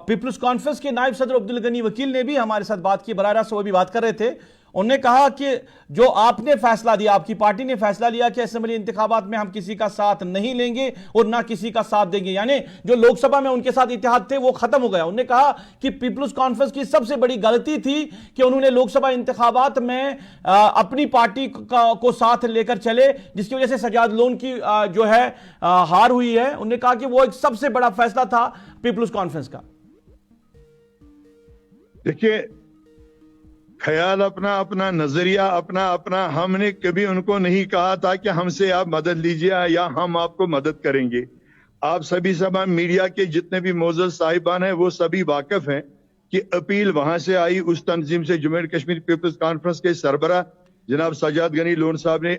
पीपल्स कॉन्फ्रेंस के नायब सदर अब्दुल गनी वकील ने भी हमारे साथ बात की, बराह रास्त वो भी बात कर रहे थे। उन्होंने कहा कि जो आपने फैसला दिया, आपकी पार्टी ने फैसला लिया कि असेंबली इंतखाबात में हम किसी का साथ नहीं लेंगे और ना किसी का साथ देंगे, यानी जो लोकसभा में उनके साथ इत्तेहाद थे वो खत्म हो गया। उन्होंने कहा कि पीपल्स कॉन्फ्रेंस की सबसे बड़ी गलती थी कि उन्होंने लोकसभा इंतखाबात में अपनी पार्टी को साथ लेकर चले, जिसकी वजह से सजाद लोन की जो है हार हुई है। उन्होंने कहा कि वो एक सबसे बड़ा फैसला था पीपल्स कॉन्फ्रेंस का। देखिए, ख्याल अपना अपना, नजरिया अपना अपना। हमने कभी उनको नहीं कहा था कि हमसे आप मदद लीजिए या हम आपको मदद करेंगे। आप सभी सब मीडिया के जितने भी मोअज़्ज़ज़ साहिबान हैं वो सभी वाकिफ हैं कि अपील वहां से आई, उस तंजीम से, Jammu and Kashmir people's conference के सरबरा जनाब सजाद गनी लोन साहब ने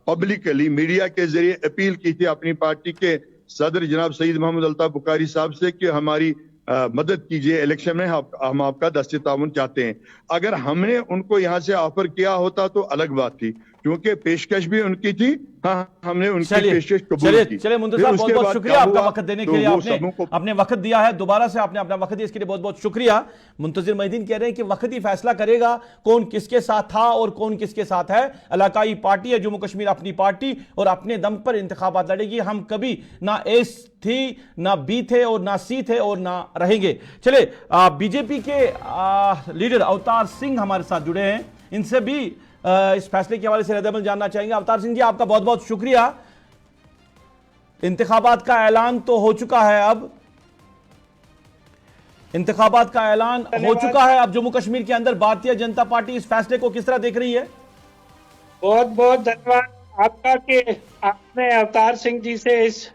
पब्लिकली मीडिया के जरिए अपील की थी अपनी पार्टी के सदर जनाब सईद मोहम्मद अल्ताफ बुखारी साहब से कि हमारी मदद कीजिए, इलेक्शन में हम आपका दस्ते ताउन चाहते हैं। अगर हमने उनको यहाँ से ऑफर किया होता तो अलग बात थी, क्योंकि पेशकश भी उनकी थी। हाँ, हमने उनकी पेशकश कबूल की। चलिए मुंतज़िर साहब, बहुत बहुत शुक्रिया आपका वक्त देने के लिए। आपने वक्त दिया है, दोबारा से आपने अपना वक्त दिया, इसके लिए बहुत बहुत शुक्रिया। मुंतज़िर मोहिद्दीन कह रहे हैं कि वक्त ही फैसला करेगा कौन किसके साथ था और कौन किसके साथ है। इलाकाई पार्टी है जम्मू कश्मीर, अपनी पार्टी और अपने दम पर इंतखाबात लड़ेगी। हम कभी ना A थी, ना B थे और ना C थे और ना रहेंगे। चले बीजेपी के लीडर अवतार सिंह हमारे साथ जुड़े हैं, इनसे भी इस फैसले के हवाले से रद्द-ए-अमल जानना चाहेंगे। अवतार सिंह जी, आपका बहुत बहुत शुक्रिया। इंतखाबात का ऐलान तो हो चुका है, अब इंतखाबात का ऐलान हो चुका है। अब जम्मू कश्मीर के अंदर भारतीय जनता पार्टी इस फैसले को किस तरह देख रही है? बहुत बहुत धन्यवाद आपका कि आपने अवतार सिंह जी से इस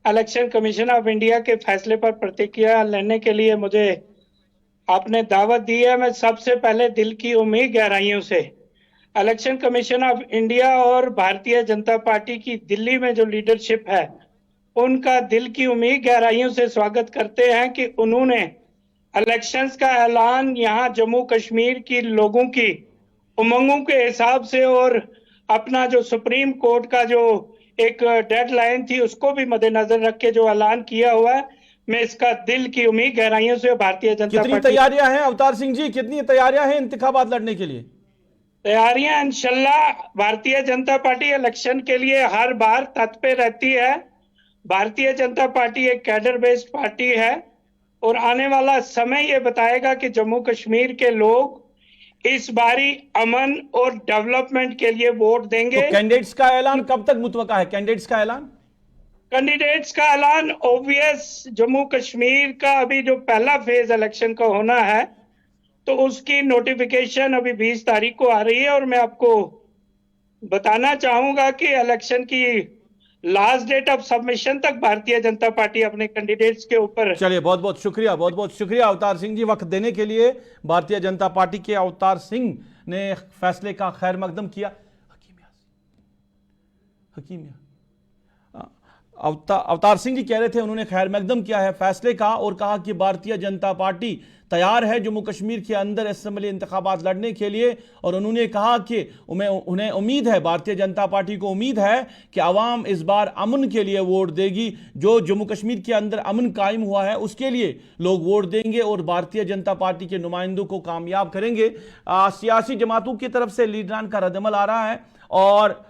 इलेक्शन कमीशन ऑफ इंडिया के फैसले पर प्रतिक्रिया लेने के लिए मुझे आपने दावत दी है। मैं सबसे पहले दिल की उम्मीद गहराइयों से इलेक्शन कमीशन ऑफ इंडिया और भारतीय जनता पार्टी की दिल्ली में जो लीडरशिप है उनका दिल की उम्मीद गहराइयों से स्वागत करते हैं कि उन्होंने इलेक्शंस का ऐलान यहाँ जम्मू कश्मीर की लोगों की उमंगों के हिसाब से और अपना जो सुप्रीम कोर्ट का जो एक डेडलाइन थी उसको भी मद्देनजर रख के जो ऐलान किया हुआ है, मैं इसका दिल की उम्मीद गहराइयों से भारतीय जनता पार्टी। कितनी तैयारियां हैं अवतार सिंह जी, कितनी तैयारियां हैं इंतखाबात लड़ने के लिए? तैयारियां इंशाल्लाह भारतीय जनता पार्टी इलेक्शन के लिए हर बार तत्पर रहती है। भारतीय जनता पार्टी एक कैडर बेस्ड पार्टी है और आने वाला समय ये बताएगा कि जम्मू कश्मीर के लोग इस बारी अमन और डेवलपमेंट के लिए वोट देंगे। तो कैंडिडेट्स का ऐलान कब तक मुतवक्का है? कैंडिडेट्स का ऐलान कैंडिडेट्स का ऐलान ऑब्वियस, जम्मू कश्मीर का अभी जो पहला फेज इलेक्शन का होना है तो उसकी नोटिफिकेशन अभी 20 तारीख को आ रही है, और मैं आपको बताना चाहूंगा कि इलेक्शन की लास्ट डेट ऑफ सबमिशन तक भारतीय जनता पार्टी अपने कैंडिडेट्स के ऊपर। चलिए, बहुत बहुत शुक्रिया अवतार सिंह जी, वक्त देने के लिए। भारतीय जनता पार्टी के अवतार सिंह ने फैसले का खैर मकदम किया। अवतार सिंह जी कह रहे थे, उन्होंने खैर मकदम किया है फैसले का और कहा कि भारतीय जनता पार्टी तैयार है जम्मू कश्मीर के अंदर असेंबली इंतखाबात लड़ने के लिए। और उन्होंने कहा कि उन्हें उम्मीद है, भारतीय जनता पार्टी को उम्मीद है कि आवाम इस बार अमन के लिए वोट देगी। जो जम्मू कश्मीर के अंदर अमन कायम हुआ है उसके लिए लोग वोट देंगे और भारतीय जनता पार्टी के नुमाइंदों को कामयाब करेंगे। सियासी जमातों की तरफ से लीडरान का रद्दमल आ रहा है और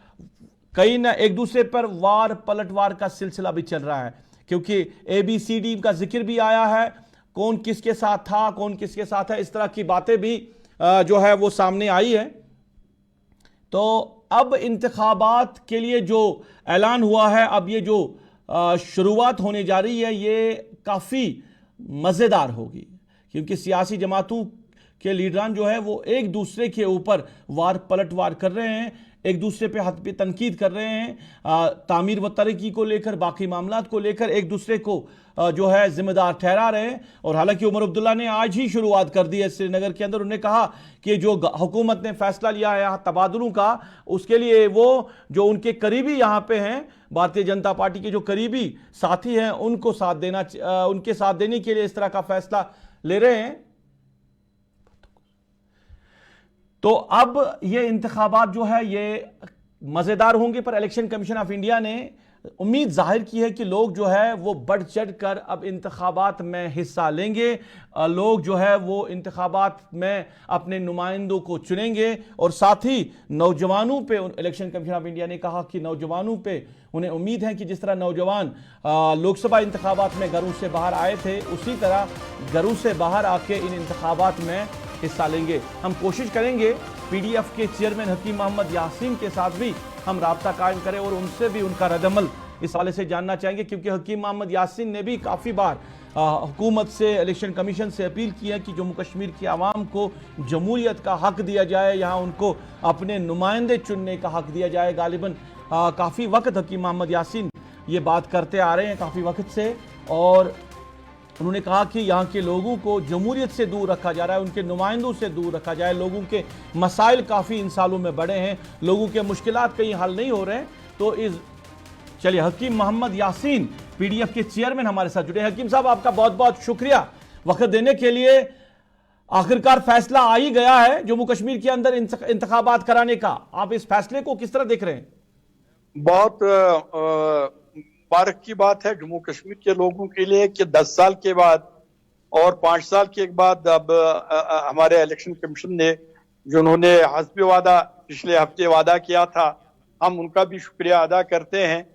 कई न एक दूसरे पर वार पलटवार का सिलसिला भी चल रहा है, क्योंकि ABCD का जिक्र भी आया है, कौन किसके साथ था, कौन किसके साथ है, इस तरह की बातें भी जो है वो सामने आई है। तो अब इंतखाबात के लिए जो ऐलान हुआ है, अब ये जो शुरुआत होने जा रही है ये काफ़ी मज़ेदार होगी, क्योंकि सियासी जमातों के लीडरान जो है वो एक दूसरे के ऊपर वार पलटवार कर रहे हैं, एक दूसरे पे हद पे तनकीद कर रहे हैं, तामीर व तरक्की को लेकर, बाकी मामलात को लेकर एक दूसरे को जो है जिम्मेदार ठहरा रहे हैं। और हालांकि उमर अब्दुल्ला ने आज ही शुरुआत कर दी है श्रीनगर के अंदर। उन्होंने कहा कि जो हुकूमत ने फैसला लिया है तबादलों का, उसके लिए वो जो उनके करीबी यहाँ पे हैं, भारतीय जनता पार्टी के जो करीबी साथी हैं, उनको साथ देना, उनके साथ देने के लिए इस तरह का फैसला ले रहे हैं। तो अब ये इंतखाबात जो है ये मज़ेदार होंगे, पर इलेक्शन कमीशन ऑफ इंडिया ने उम्मीद जाहिर की है कि लोग जो है वो बढ़ चढ़ कर अब इंतखाबात में हिस्सा लेंगे, लोग जो है वो इंतखाबात में अपने नुमाइंदों को चुनेंगे। और साथ ही नौजवानों पे इलेक्शन कमीशन ऑफ इंडिया ने कहा कि नौजवानों पे उन्हें उम्मीद है कि जिस तरह नौजवान लोकसभा इंतखाबात में घरों से बाहर आए थे, उसी तरह घरों से बाहर आके इन इंतखाबात में हिस्सा लेंगे। हम कोशिश करेंगे PDF के चेयरमैन हकीम मोहम्मद यासीन के साथ भी हम राब्ता कायम करें और उनसे भी उनका रद्दमल इस हवाले से जानना चाहेंगे, क्योंकि हकीम मोहम्मद यासीन ने भी काफ़ी बार हुकूमत से, इलेक्शन कमीशन से अपील की है कि जम्मू कश्मीर की आवाम को जमहूरियत का हक दिया जाए, यहाँ उनको अपने नुमाइंदे चुनने का हक दिया जाए। गालिबन काफ़ी वक्त हकीम मोहम्मद यासीन ये बात करते आ रहे हैं काफ़ी वक्त से, और उन्होंने कहा कि यहाँ के लोगों को जमहूरियत से दूर रखा जा रहा है, उनके नुमाइंदों से दूर रखा जाए। लोगों के मसाइल काफ़ी इन सालों में बढ़े हैं, लोगों के मुश्किलात कहीं हल नहीं हो रहे हैं। तो चलिए, हकीम मोहम्मद यासीन PDF के चेयरमैन हमारे साथ जुड़े। हकीम साहब, आपका बहुत बहुत शुक्रिया वक्त देने के लिए। आखिरकार फैसला आ ही गया है जम्मू कश्मीर के अंदर इंतखाबात कराने का, आप इस फैसले को किस तरह देख रहे हैं? बहुत मुबारक की बात है जम्मू कश्मीर के लोगों के लिए कि 10 साल के बाद और 5 साल के बाद अब हमारे इलेक्शन कमीशन ने, जिन्होंने हस्बे वादा पिछले हफ्ते वादा किया था, हम उनका भी शुक्रिया अदा करते हैं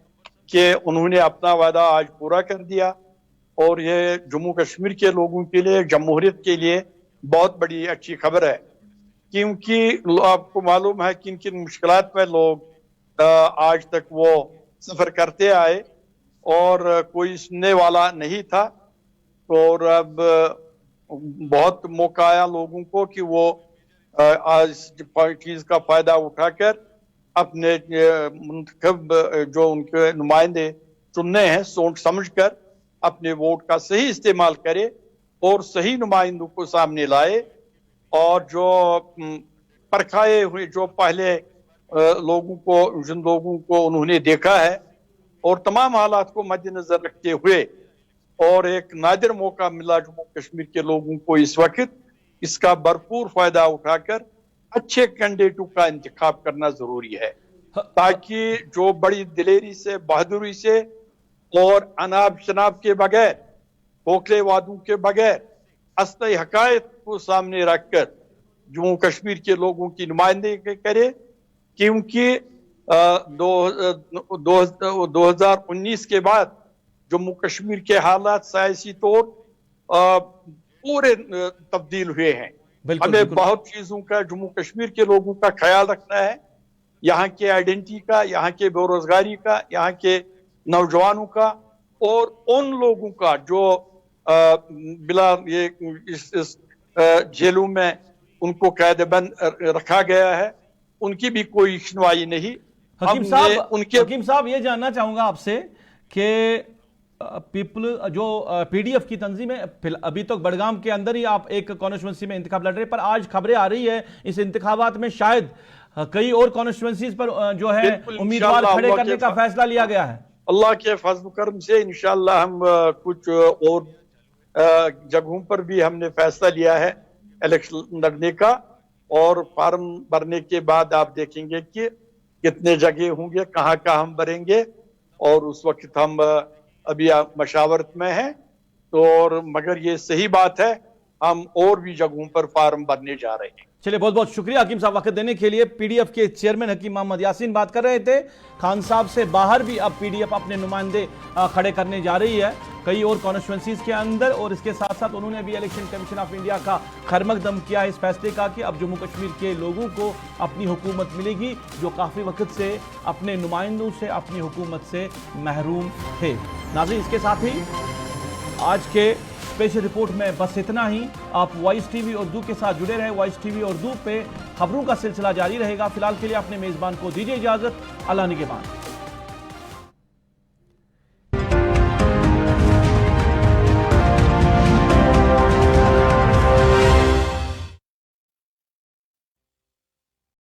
कि उन्होंने अपना वादा आज पूरा कर दिया। और ये जम्मू कश्मीर के लोगों के लिए, जमहूरियत के लिए बहुत बड़ी अच्छी खबर है, क्योंकि आपको मालूम है किन किन मुश्किलात में लोग आज तक वो सफर करते आए और कोई सुनने वाला नहीं था। और अब बहुत मौका आया लोगों को कि वो आज चीज का फायदा उठाकर अपने मुंतखब जो उनके नुमाइंदे चुनने हैं, सोच समझ कर अपने वोट का सही इस्तेमाल करे और सही नुमाइंदों को सामने लाए। और जो परखाए हुए, जो पहले लोगों को, जिन लोगों को उन्होंने देखा है और तमाम हालात को मद्देनजर रखते हुए, और एक नादिर मौका मिला जम्मू कश्मीर के लोगों को इस वक्त, इसका भरपूर फायदा उठाकर अच्छे कैंडिडेटों का इंतखाब करना जरूरी है, ताकि जो बड़ी दिलेरी से, बहादुरी से और अनाब शनाब के बगैर, खोखले वादों के बगैर असली हकायत को सामने रखकर जम्मू कश्मीर के लोगों की नुमाइंदगी करे। क्योंकि 2019 के बाद जम्मू कश्मीर के हालात सियासी तौर पूरे तब्दील हुए हैं। हमें बहुत चीजों का, जम्मू कश्मीर के लोगों का ख्याल रखना है, यहाँ के आइडेंटिटी का, यहाँ के बेरोजगारी का, यहाँ के नौजवानों का और उन लोगों का जो बिला ये इस जेलों में उनको कैदबंद रखा गया है, उनकी भी कोई सुनवाई नहीं। हकीम साहब ये जानना चाहूंगा आपसे कि पीपल जो पीडीएफ की तंजीम है, अभी तक बड़गाम के अंदर ही आप एक कॉन्स्टिट्यूंसी में इंतखाब लड़ रहे, पर आज खबरें आ रही है इस इंतखाबात में शायद कई और कॉन्स्टिट्यूंसीज पर जो है उम्मीदवार खड़े करने का फैसला लिया गया है। अल्लाह के फजल करम से इंशाअल्लाह हम कुछ और जगहों पर भी हमने फैसला लिया है इलेक्शन लड़ने का, और फार्म भरने के बाद आप देखेंगे कि कितने जगह होंगे, कहाँ कहाँ हम भरेंगे, और उस वक्त हम अभी मशावरत में हैं। तो और मगर ये सही बात है, हम और भी जगहों पर फार्म भरने जा रहे हैं। चलिए, बहुत बहुत शुक्रिया हकीम साहब वक्त देने के लिए। पीडीएफ के चेयरमैन हकीम मोहम्मद यासीन बात कर रहे थे। खान साहब से बाहर भी अब पीडीएफ अपने नुमाइंदे खड़े करने जा रही है कई और कॉन्स्टिट्यूंसीज के अंदर, और इसके साथ साथ उन्होंने भी इलेक्शन कमीशन ऑफ इंडिया का खरमकदम किया इस फैसले का कि अब जम्मू कश्मीर के लोगों को अपनी हुकूमत मिलेगी, जो काफ़ी वक्त से अपने नुमाइंदों से, अपनी हुकूमत से महरूम थे। नाज़रीन, इसके साथ ही आज के स्पेशल रिपोर्ट में बस इतना ही। आप वॉइस टीवी उर्दू के साथ जुड़े रहे। वॉइस टीवी उर्दू पे खबरों का सिलसिला जारी रहेगा। फिलहाल के लिए अपने मेज़बान को दीजिए इजाज़त। अल्लाह निगहबान।